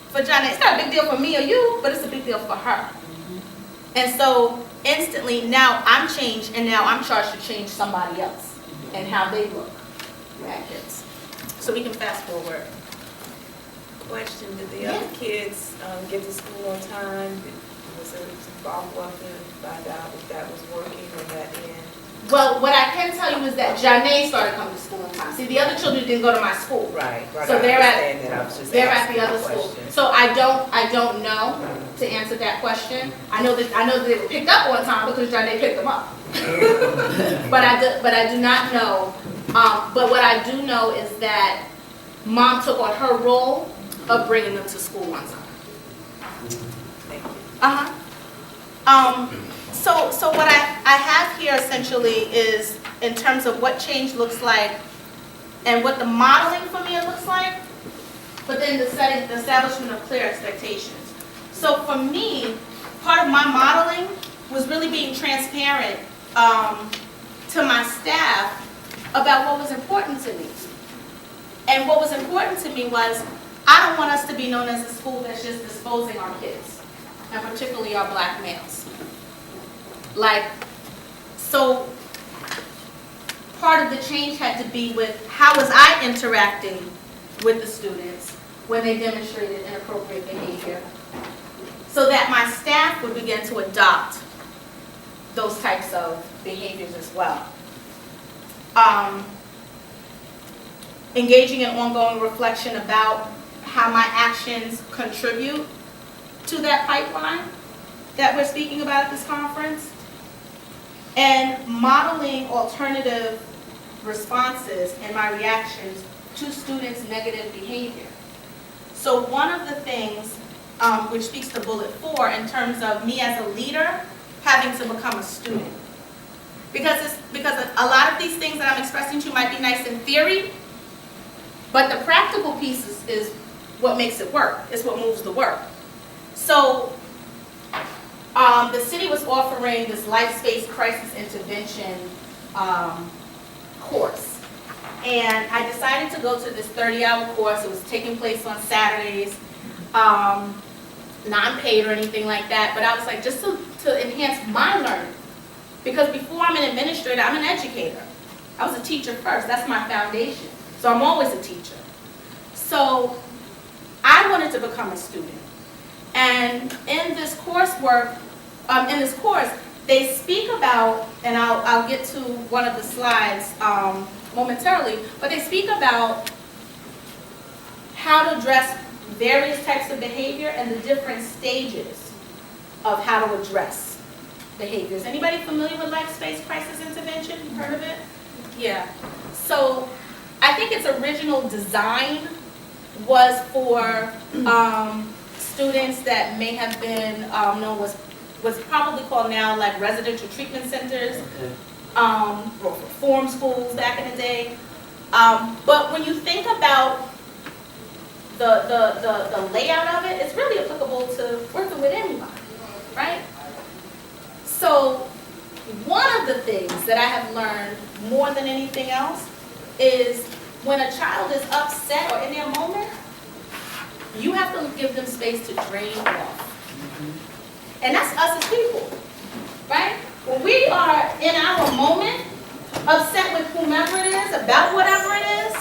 for Janae. It's not a big deal for me or you, but it's a big deal for her. And so instantly now I'm changed, and now I'm charged to change somebody else and how they look at kids. So we can fast forward. Question, did the other kids get to school on time? Was there some follow-up to find out if that was working or that end? Well, what I can tell you is that Janae started coming to school on time. See, the other children didn't go to my school. Right. So they're I understand that. I was just they're at asking the other a school. question. So I don't know to answer that question. I know that they were picked up on time because Janae picked them up. but I do not know. But what I do know is that Mom took on her role of bringing them to school on time. Thank you. So what I have here essentially is in terms of what change looks like and what the modeling for me looks like, but then the establishment of clear expectations. So for me, part of my modeling was really being transparent to my staff about what was important to me. And what was important to me was, I don't want us to be known as a school that's just disposing our kids, and particularly our black males. So part of the change had to be with how was I interacting with the students when they demonstrated inappropriate behavior, so that my staff would begin to adopt those types of behaviors as well. Engaging in ongoing reflection about how my actions contribute to that pipeline that we're speaking about at this conference, and modeling alternative responses and my reactions to students' negative behavior. So one of the things which speaks to bullet 4 in terms of me as a leader having to become a student. Because a lot of these things that I'm expressing to you might be nice in theory, but the practical piece is what makes it work. It's what moves the work. So the city was offering this life space crisis intervention course. And I decided to go to this 30-hour course. It was taking place on Saturdays, non-paid or anything like that. But I was like, just to enhance my learning. Because before I'm an administrator, I'm an educator. I was a teacher first. That's my foundation. So I'm always a teacher. So I wanted to become a student. And in this coursework, in this course, they speak about, and I'll get to one of the slides momentarily, but they speak about how to address various types of behavior and the different stages of how to address behaviors. Anybody familiar with life space crisis intervention? You heard of it? Yeah. So I think its original design was for students that may have been known was probably called now like residential treatment centers, or reform schools back in the day. But when you think about the layout of it, it's really applicable to working with anybody, right? So one of the things that I have learned more than anything else is when a child is upset or in their moment, you have to give them space to drain off. And that's us as people, right? When we are in our moment, upset with whomever it is, about whatever it is,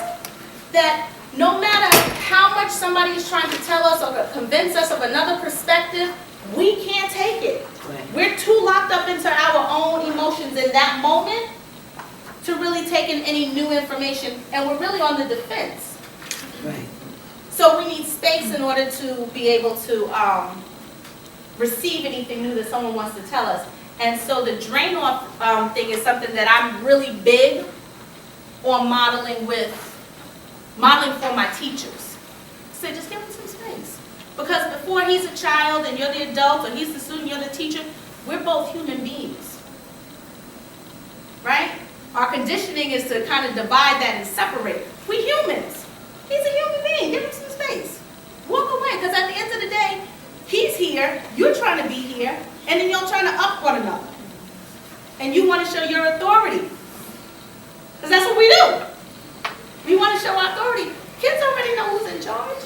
that no matter how much somebody is trying to tell us or convince us of another perspective, we can't take it. Right. We're too locked up into our own emotions in that moment to really take in any new information, and we're really on the defense. Right. So we need space in order to be able to receive anything new that someone wants to tell us. And so the drain off thing is something that I'm really big on modeling for my teachers. So just give them some space. Because before he's a child and you're the adult, or he's the student, you're the teacher, we're both human beings. Right? Our conditioning is to kind of divide that and separate. We humans. He's a human being. Give him some space. Walk away, because at the end of the day, he's here, you're trying to be here, and then you're trying to up one another. And you want to show your authority. Because that's what we do. We want to show our authority. Kids already know who's in charge.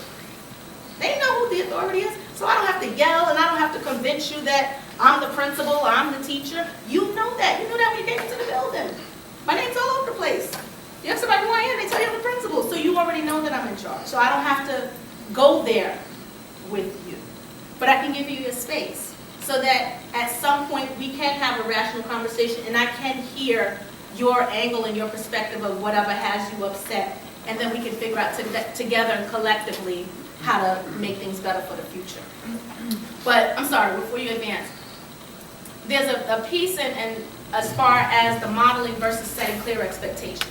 They know who the authority is. So I don't have to yell, and I don't have to convince you that I'm the principal or I'm the teacher. You know that. You know that when you came into the building. My name's all over the place. You have somebody who I am, they tell you I'm the principal. So you already know that I'm in charge. So I don't have to go there with you. But I can give you your space so that at some point we can have a rational conversation and I can hear your angle and your perspective of whatever has you upset, and then we can figure out together and collectively how to make things better for the future. But I'm sorry, before you advance, there's a piece in as far as the modeling versus setting clear expectations.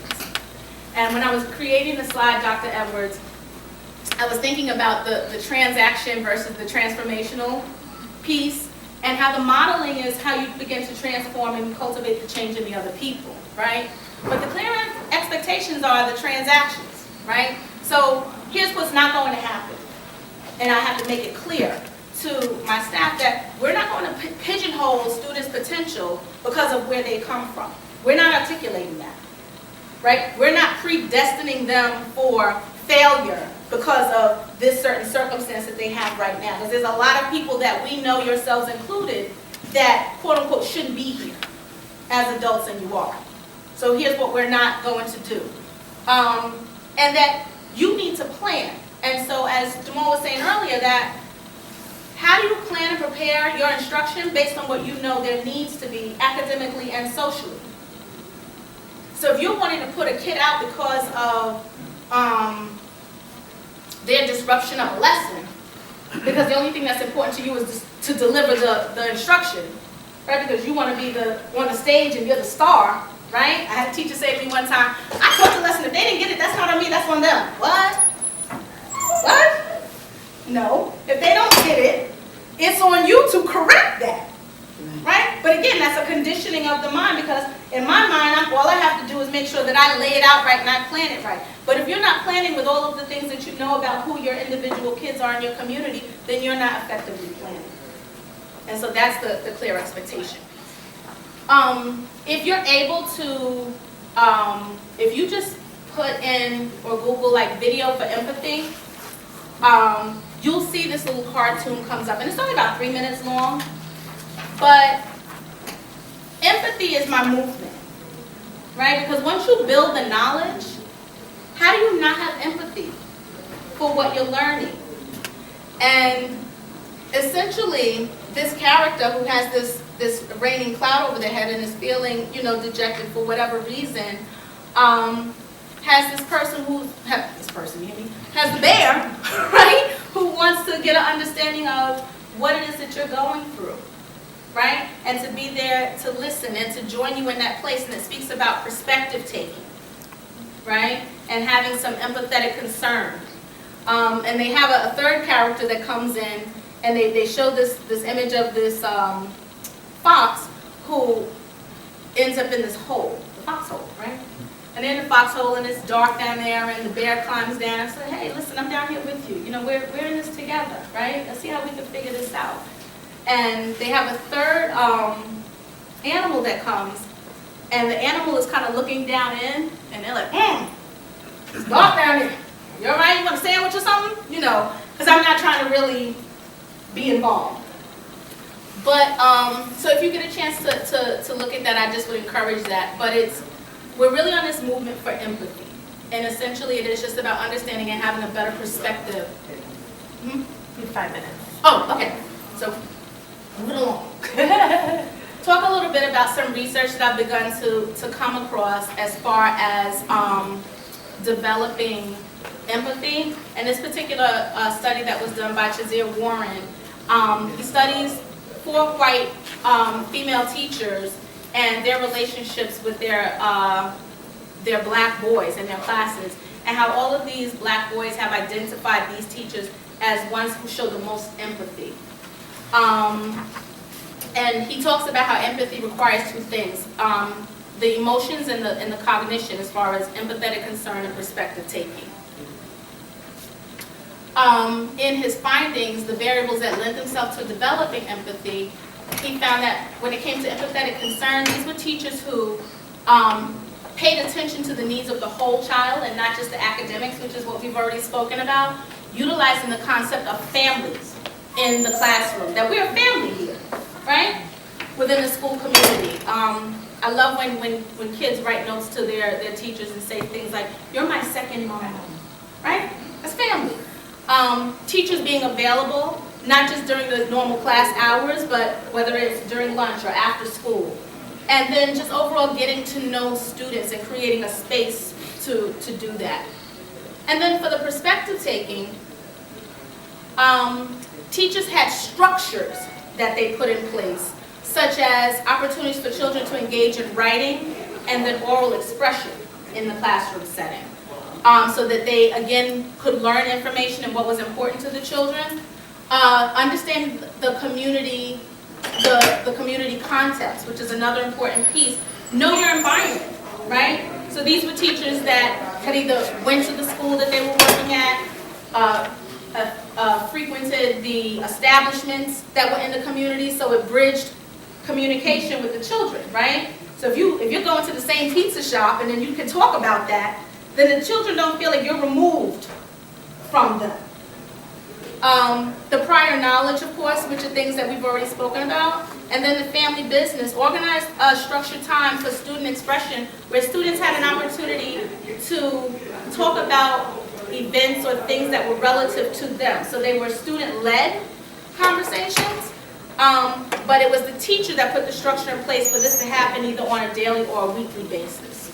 And when I was creating the slide, Dr. Edwards, I was thinking about the transaction versus the transformational piece, and how the modeling is how you begin to transform and cultivate the change in the other people, right? But the clear expectations are the transactions, right? So here's what's not going to happen. And I have to make it clear to my staff that we're not going to pigeonhole students' potential because of where they come from. We're not articulating that, right? We're not predestining them for failure because of this certain circumstance that they have right now. Because there's a lot of people that we know, yourselves included, that quote unquote shouldn't be here as adults, and you are. So here's what we're not going to do. And that you need to plan. And so as Jamal was saying earlier, that how do you plan and prepare your instruction based on what you know there needs to be academically and socially? So if you're wanting to put a kid out because of their disruption of a lesson, because the only thing that's important to you is to deliver the instruction, right? Because you want to be on the stage and you're the star, right? I had a teacher say to me one time, I taught the lesson, if they didn't get it, that's not on me, that's on them. What? What? No. If they don't get it, it's on you to correct that. Right? But again, that's a conditioning of the mind, because in my mind, all I have to do is make sure that I lay it out right and I plan it right. But if you're not planning with all of the things that you know about who your individual kids are in your community, then you're not effectively planning. And so that's the clear expectation. If you're able to, if you just put in or Google like video for empathy, you'll see this little cartoon comes up, and it's only about 3 minutes long. But empathy is my movement, right? Because once you build the knowledge, how do you not have empathy for what you're learning? And essentially, this character who has this raining cloud over their head and is feeling, dejected for whatever reason, has this person you hear me? Has the bear to get an understanding of what it is that you're going through, right? And to be there to listen and to join you in that place. And it speaks about perspective taking, right? And having some empathetic concern. And they have a third character that comes in, and they show this image of this fox who ends up in this hole, the foxhole, right? And they're in the foxhole, and it's dark down there, and the bear climbs down and says, hey, listen, I'm down here with you. You know, we're in this together, right? Let's see how we can figure this out. And they have a third animal that comes, and the animal is kind of looking down in, and they're like, it's dark down here. You all right? You want a sandwich or something? You know, because I'm not trying to really be involved. But, so if you get a chance to look at that, I just would encourage that. But we're really on this movement for empathy. And essentially it is just about understanding and having a better perspective. You have 5 minutes. Oh, okay. So, moving along. Talk a little bit about some research that I've begun to come across as far as developing empathy. And this particular study that was done by Chazir Warren, he studies 4 white female teachers and their relationships with their black boys in their classes, and how all of these black boys have identified these teachers as ones who show the most empathy. And he talks about how empathy requires 2 things. The emotions and the cognition, as far as empathetic concern and perspective taking. In his findings, the variables that lend themselves to developing empathy, he found that when it came to empathetic concern, these were teachers who paid attention to the needs of the whole child and not just the academics, which is what we've already spoken about, utilizing the concept of families in the classroom, that we're a family here, right, within the school community. I love when kids write notes to their teachers and say things like, you're my second mom, right? That's family. Teachers being available, not just during the normal class hours, but whether it's during lunch or after school. And then just overall getting to know students and creating a space to do that. And then for the perspective taking, teachers had structures that they put in place, such as opportunities for children to engage in writing and then oral expression in the classroom setting. So that they, again, could learn information and what was important to the children. Understand the community, the community context, which is another important piece. Know your environment, right? So these were teachers that had either went to the school that they were working at, frequented the establishments that were in the community, so it bridged communication with the children, right? So if you're going to the same pizza shop and then you can talk about that, then the children don't feel like you're removed from them. The prior knowledge, of course, which are things that we've already spoken about. And then the family business, organized structured time for student expression, where students had an opportunity to talk about events or things that were relative to them. So they were student-led conversations, but it was the teacher that put the structure in place for this to happen either on a daily or a weekly basis.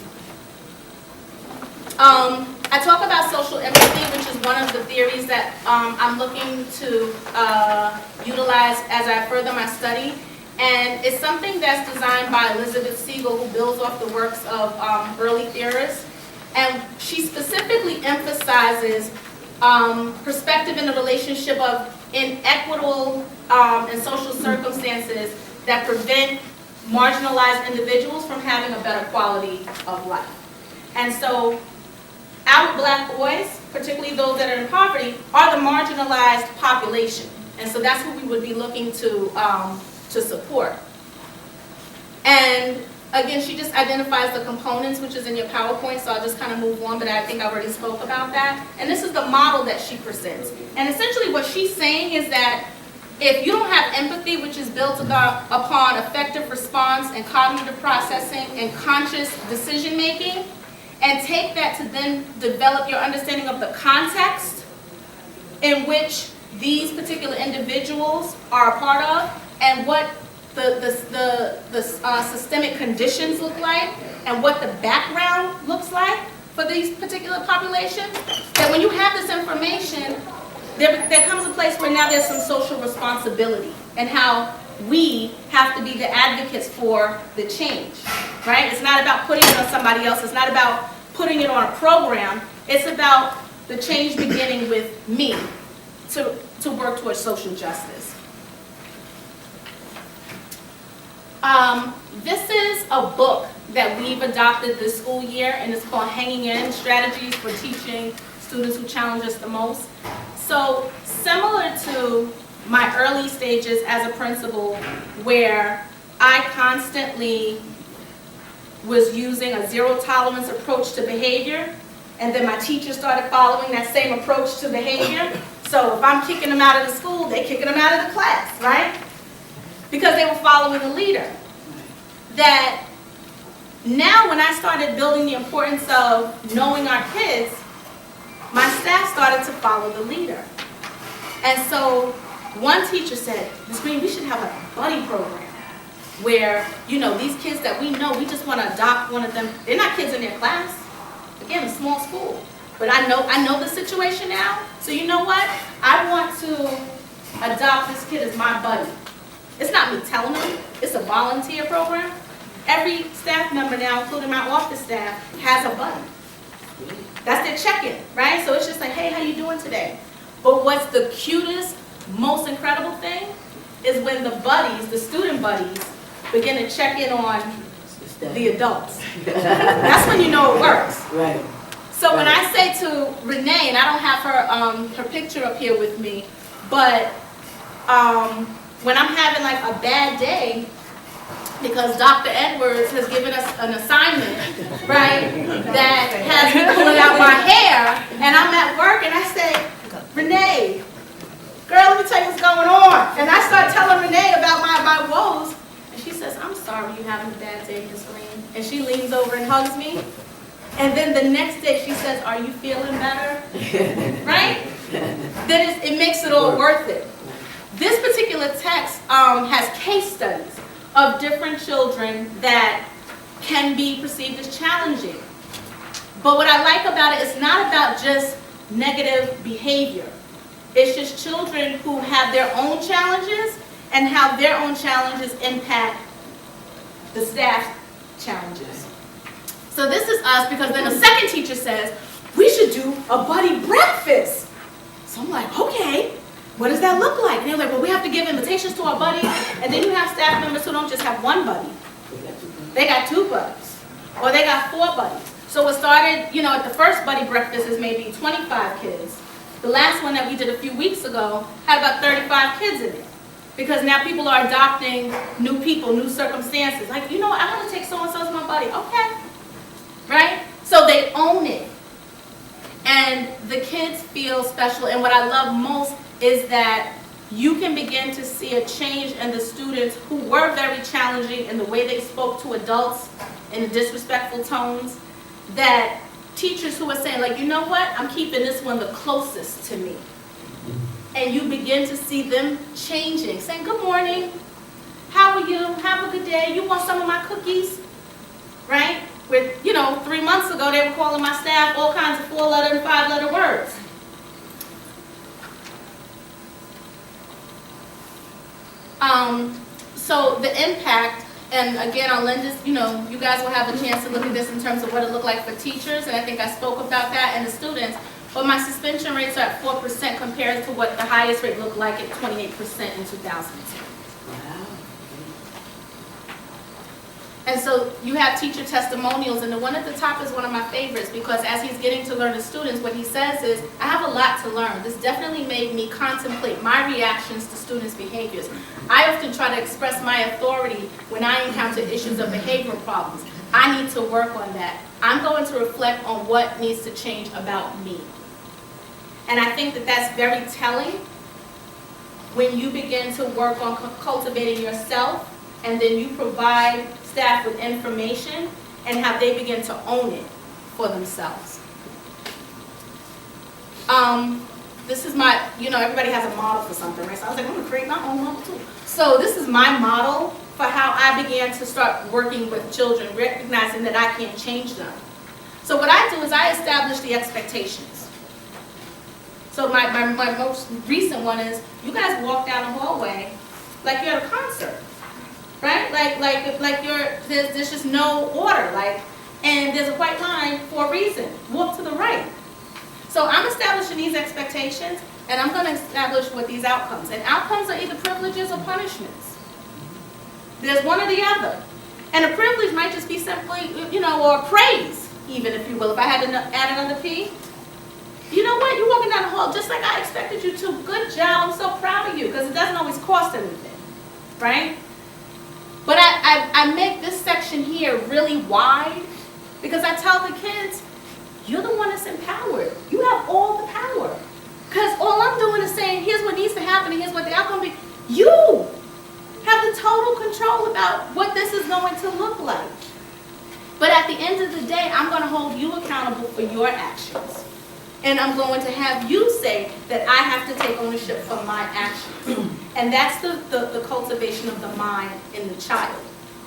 I talk about social empathy, which is one of the theories that I'm looking to utilize as I further my study. And it's something that's designed by Elizabeth Siegel, who builds off the works of early theorists. And she specifically emphasizes perspective in the relationship of inequitable and social circumstances that prevent marginalized individuals from having a better quality of life. And so our black boys, particularly those that are in poverty, are the marginalized population. And so that's who we would be looking to support. And again, she just identifies the components, which is in your PowerPoint, so I'll just kind of move on, but I think I already spoke about that. And this is the model that she presents. And essentially what she's saying is that if you don't have empathy, which is built upon effective response and cognitive processing and conscious decision making, and take that to then develop your understanding of the context in which these particular individuals are a part of, and what the systemic conditions look like, and what the background looks like for these particular populations, that when you have this information, there comes a place where now there's some social responsibility and how we have to be the advocates for the change, right? It's not about putting it on somebody else. It's not about putting it on a program. It's about the change beginning with me to work towards social justice. This is a book that we've adopted this school year, and it's called Hanging In, Strategies for Teaching Students Who Challenge Us the Most. So similar to my early stages as a principal, where I constantly was using a zero tolerance approach to behavior, and then my teachers started following that same approach to behavior. So if I'm kicking them out of the school, they're kicking them out of the class, right? Because they were following a leader. That now when I started building the importance of knowing our kids, my staff started to follow the leader. And so one teacher said, Ms. Green, we should have a buddy program where, you know, these kids that we know, we just want to adopt one of them. They're not kids in their class. Again, a small school. But I know the situation now. So you know what? I want to adopt this kid as my buddy. It's not me telling them. It's a volunteer program. Every staff member now, including my office staff, has a buddy. That's their check-in, right? So it's just like, hey, how you doing today? But what's the cutest, most incredible thing is when the buddies, the student buddies, begin to check in on the adults. That's when you know it works. Right. So when I say to Renee, and I don't have her picture up here with me, but when I'm having like a bad day, because Dr. Edwards has given us an assignment, right, that has me pulling out my hair, and I'm at work, and I say, Renee, girl, let me tell you what's going on. And I start telling Renee about my woes, and she says, I'm sorry you're having a bad day, Ms. Green. And she leans over and hugs me. And then the next day she says, are you feeling better? Right? Then it makes it all worth it. This particular text has case studies of different children that can be perceived as challenging. But what I like about it is not about just negative behavior. It's just children who have their own challenges and how their own challenges impact the staff challenges. So this is us, because then a second teacher says, we should do a buddy breakfast. So I'm like, okay, what does that look like? And they're like, well, we have to give invitations to our buddies. And then you have staff members who don't just have one buddy. They got 2 buddies. Or they got 4 buddies. So it started, you know, at the first buddy breakfast is maybe 25 kids. The last one that we did a few weeks ago had about 35 kids in it. Because now people are adopting new people, new circumstances. Like, you know what, I want to take so-and-so as my buddy. Okay. Right? So they own it. And the kids feel special. And what I love most is that you can begin to see a change in the students who were very challenging in the way they spoke to adults in the disrespectful tones, that teachers who are saying, like, you know what, I'm keeping this one the closest to me. And you begin to see them changing, saying, good morning, how are you, have a good day, you want some of my cookies, right? With, you know, 3 months ago, they were calling my staff all kinds of 4-letter and 5-letter words. So the impact, and again, I'll lend this, you know, you guys will have a chance to look at this in terms of what it looked like for teachers, and I think I spoke about that, and the students, but my suspension rates are at 4% compared to what the highest rate looked like at 28% in 2010. And so you have teacher testimonials, and the one at the top is one of my favorites, because as he's getting to learn the students, what he says is, I have a lot to learn. This definitely made me contemplate my reactions to students' behaviors. I often try to express my authority when I encounter issues of behavioral problems. I need to work on that. I'm going to reflect on what needs to change about me. And I think that that's very telling when you begin to work on cultivating yourself, and then you provide staff with information and how they begin to own it for themselves. This is my, you know, everybody has a model for something, right? So I was like, I'm gonna create my own model too. So this is my model for how I began to start working with children, recognizing that I can't change them. So what I do is I establish the expectations. So my most recent one is, you guys walk down the hallway like you're at a concert, right? Like there's just no order, and there's a white line for a reason. Walk to the right. So I'm establishing these expectations, and I'm going to establish what these outcomes. And outcomes are either privileges or punishments. There's one or the other. And a privilege might just be simply, or praise, even, if you will. If I had to add another P, you know what? You're walking down the hall just like I expected you to. Good job. I'm so proud of you, because it doesn't always cost anything, right? But I make this section here really wide, because I tell the kids, you're the one that's empowered. You have all the power. Because all I'm doing is saying, here's what needs to happen, and here's what the outcome will be. You have the total control about what this is going to look like. But at the end of the day, I'm going to hold you accountable for your actions. And I'm going to have you say that I have to take ownership for my actions. And that's the cultivation of the mind in the child.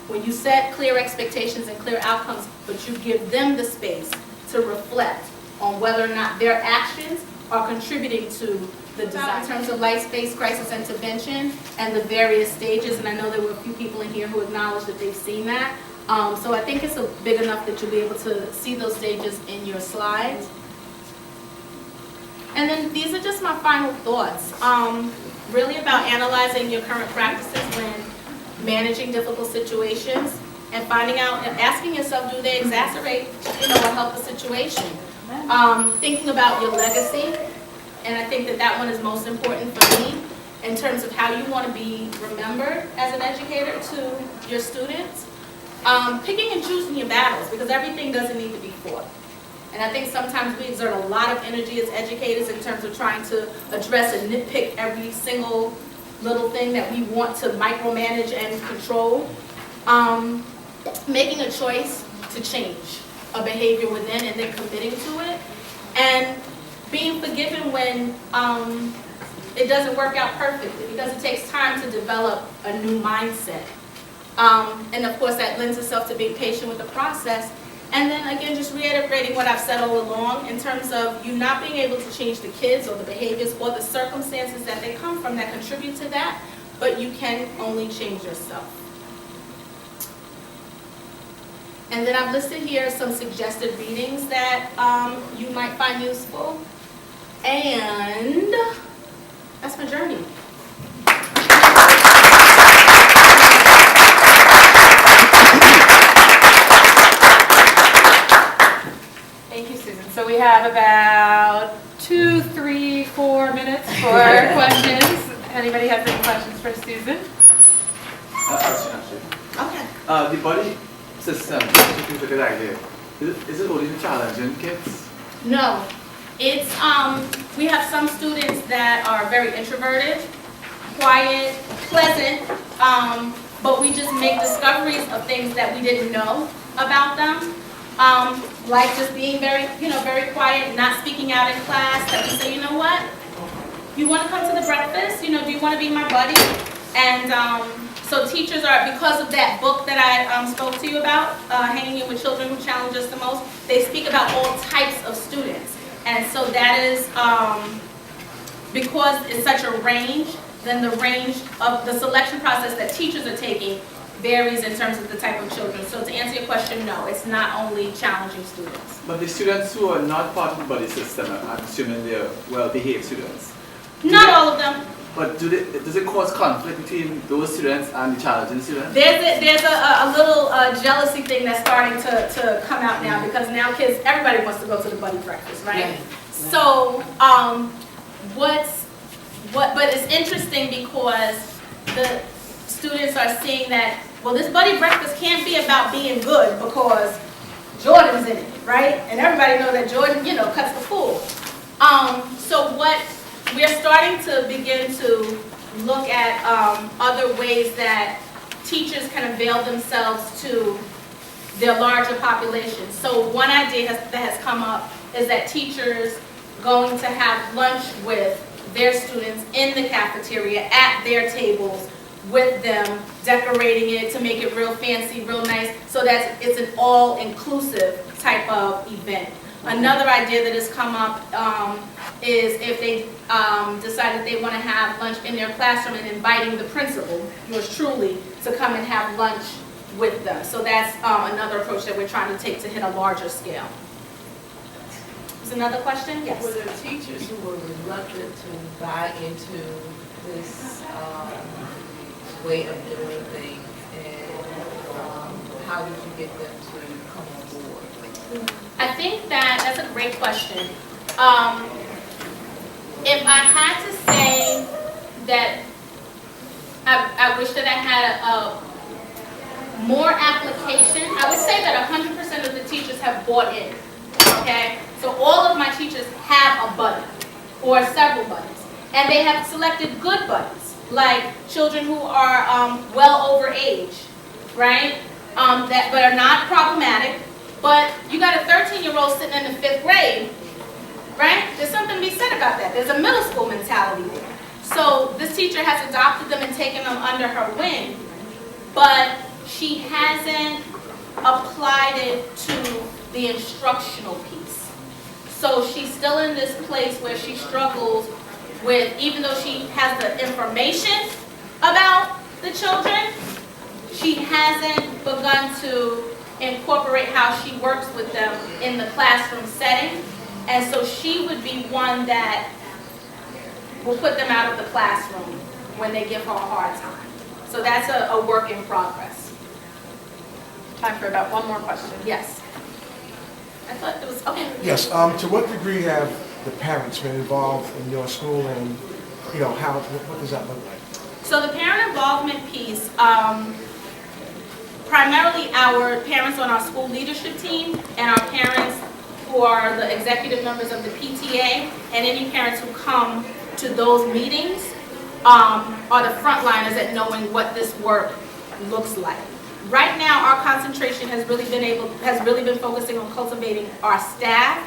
When you set clear expectations and clear outcomes, but you give them the space to reflect on whether or not their actions are contributing to the design. In terms of life-based crisis intervention and the various stages, and I know there were a few people in here who acknowledged that they've seen that. So I think it's big enough that you'll be able to see those stages in your slides. And then these are just my final thoughts. Really about analyzing your current practices when managing difficult situations, and finding out and asking yourself, do they exacerbate, or help the situation? Thinking about your legacy, and I think that one is most important for me in terms of how you want to be remembered as an educator to your students. Picking and choosing your battles, because everything doesn't need to be fought. And I think sometimes we exert a lot of energy as educators in terms of trying to address and nitpick every single little thing that we want to micromanage and control. Making a choice to change a behavior within and then committing to it. And being forgiven when it doesn't work out perfectly, because it takes time to develop a new mindset. And of course that lends itself to being patient with the process. And then again, just reiterating what I've said all along in terms of you not being able to change the kids or the behaviors or the circumstances that they come from that contribute to that, but you can only change yourself. And then I've listed here some suggested readings that you might find useful. And that's my journey. Thank you, Susan. So we have about 2, 3, 4 minutes for questions. Anybody have any questions for Susan? Actually. Okay. The body system, which is a good idea. Is it only challenging kids? No, it's we have some students that are very introverted, quiet, pleasant, but we just make discoveries of things that we didn't know about them. Like just being very, very quiet, not speaking out in class, that we say, you know what, you want to come to the breakfast? Do you want to be my buddy? And so teachers are, because of that book that I spoke to you about, Hanging In With Children Who Challenge Us the Most, they speak about all types of students. And so that is, because it's such a range, then the range of the selection process that teachers are taking varies in terms of the type of children. So to answer your question, no, it's not only challenging students. But the students who are not part of the body system, I'm assuming they're well-behaved students. Not all of them. But does it cause conflict between those students and the challenging students? There's a little jealousy thing that's starting to come out now, because now kids, everybody wants to go to the buddy breakfast, right? So, but it's interesting because the students are seeing that, well, this buddy breakfast can't be about being good because Jordan's in it, right? And everybody knows that Jordan, cuts the fool. So what we're starting to begin to look at other ways that teachers can avail themselves to their larger population. So one idea that has come up is that teachers going to have lunch with their students in the cafeteria at their tables with them, decorating it to make it real fancy, real nice, so that it's an all-inclusive type of event. Another idea that has come up is if they decide that they want to have lunch in their classroom and inviting the principal, yours truly, to come and have lunch with them. So that's another approach that we're trying to take to hit a larger scale. Is another question? Yes. Were there teachers who were reluctant to buy into this way of doing things, and how did you get them to come on board? I think that's a great question. If I had to say that I wish that I had a more application, I would say that 100% of the teachers have bought in, okay? So all of my teachers have a buddy or several buddies, and they have selected good buddies, like children who are well over age, right? But are not problematic. But you got a 13-year-old sitting in the 5th grade, right? There's something to be said about that. There's a middle school mentality there. So this teacher has adopted them and taken them under her wing, but she hasn't applied it to the instructional piece. So she's still in this place where she struggles with, even though she has the information about the children, she hasn't begun to incorporate how she works with them in the classroom setting. And so she would be one that will put them out of the classroom when they give her a hard time. So that's a work in progress. Time for about one more question. Yes. I thought there was, okay. Yes, to what degree have the parents been involved in your school, and, you know, what does that look like? So the parent involvement piece, primarily our parents on our school leadership team and our parents who are the executive members of the PTA, and any parents who come to those meetings are the frontliners at knowing what this work looks like. Right now, our concentration has really been focusing on cultivating our staff,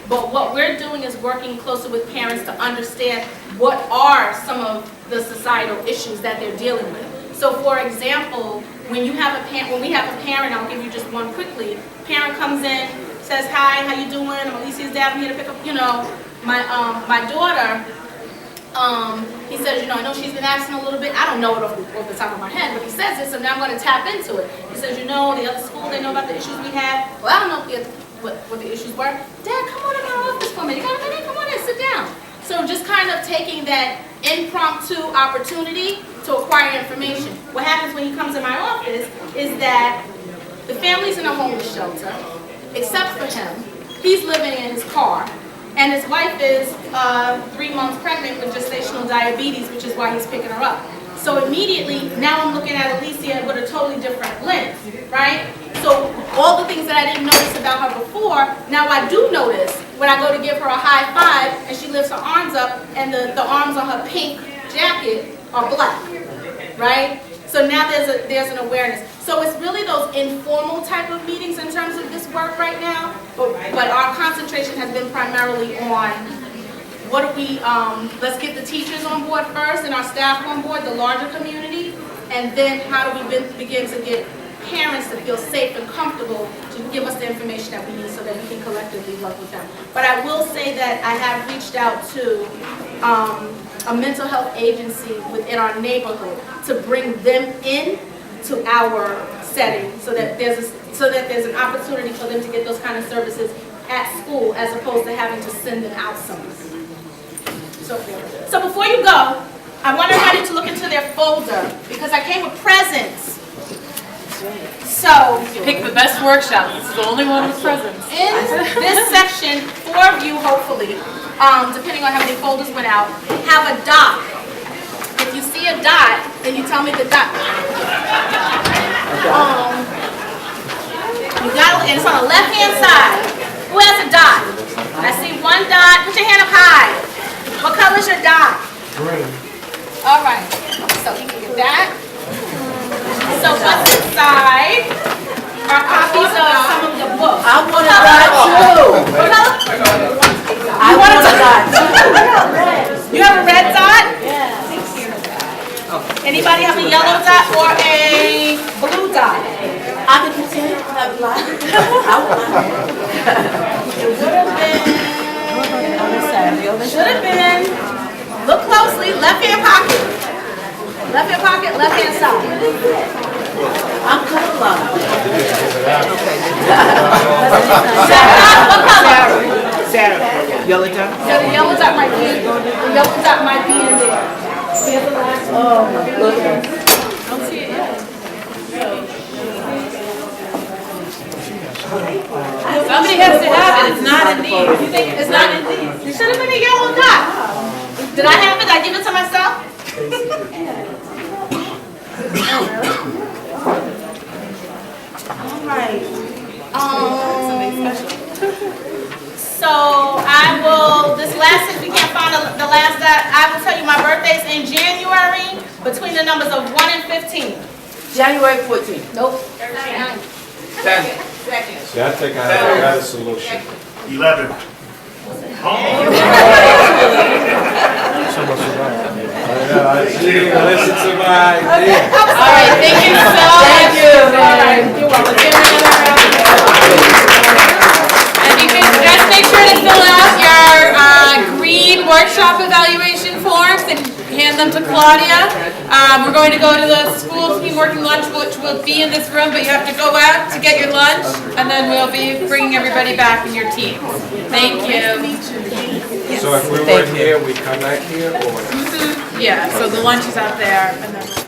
but what we're doing is working closer with parents to understand what are some of the societal issues that they're dealing with. So for example, when we have a parent, I'll give you just one quickly, parent comes in, says, hi, how you doing? I'm Alicia's dad, I'm here to pick up, my daughter, he says, I know she's been absent a little bit. I don't know it off the top of my head, but he says this, and now I'm going to tap into it. He says, the other school, they know about the issues we had. Well, I don't know what the issues were. Dad, come on in my office for a minute. You got a minute? Come on in, sit down. So just kind of taking that impromptu opportunity to acquire information. What happens when he comes in my office is that the family's in a homeless shelter, except for him. He's living in his car. And his wife is 3 months pregnant with gestational diabetes, which is why he's picking her up. So immediately, now I'm looking at Alicia with a totally different lens, right? So all the things that I didn't notice about her before, now I do notice when I go to give her a high five and she lifts her arms up and the arms on her pink jacket are black, right? So now there's an awareness. So it's really those informal type of meetings in terms of this work right now, but our concentration has been primarily on what do we, let's get the teachers on board first and our staff on board, the larger community, and then how do we begin to get parents to feel safe and comfortable to give us the information that we need so that we can collectively work with them. But I will say that I have reached out to a mental health agency within our neighborhood to bring them in to our setting so that there's an opportunity for them to get those kind of services at school as opposed to having to send them out somewhere. So before you go, I want everybody to look into their folder because I came with presents. So Pick the best workshop. This is the only one with presents. in this section, 4 of you hopefully, depending on how many folders went out, have a dot. If you see a dot, then you tell me the dot. You got it, and it's on the left-hand side. Who has a dot? I see 1 dot. Put your hand up high. What color is your dot? Green. All right. So you can get that. So what's inside are copies of some of the books. I want a dot too. What color? I want a dot too. You have a red dot? Yeah. Anybody have a yellow dot or a blue dot? I could continue to have black. I want. It would have been. Should have been. Look closely, left hand pocket. Left hand pocket, left hand side. I'm colorblind. What color? Sarah, yellow dot? So the yellow dot might be, the yellow dot might be in there. Here's the last one. Oh, my goodness. Don't see it yet. Somebody has to have it, it's not in these. You think it's not in these? It should have been a yellow dot. Did I have it? Did I give it to myself? All right. So I will, this last, if we can't find the last dot, I will tell you my birthday's in January between the numbers of 1 and 15. January 14th. Nope. Second. See, I think I got a solution. 11. I see, listen to my idea. All right, thank you so much. All right, you're welcome. And you can just make sure to fill out your green workshop evaluation forms and hand them to Claudia. We're going to go to the school team working lunch, which will be in this room, but you have to go out to get your lunch, and then we'll be bringing everybody back in your teams. Thank you. So if we weren't here, we come back here or? Yeah, so the lunch is out there, and then.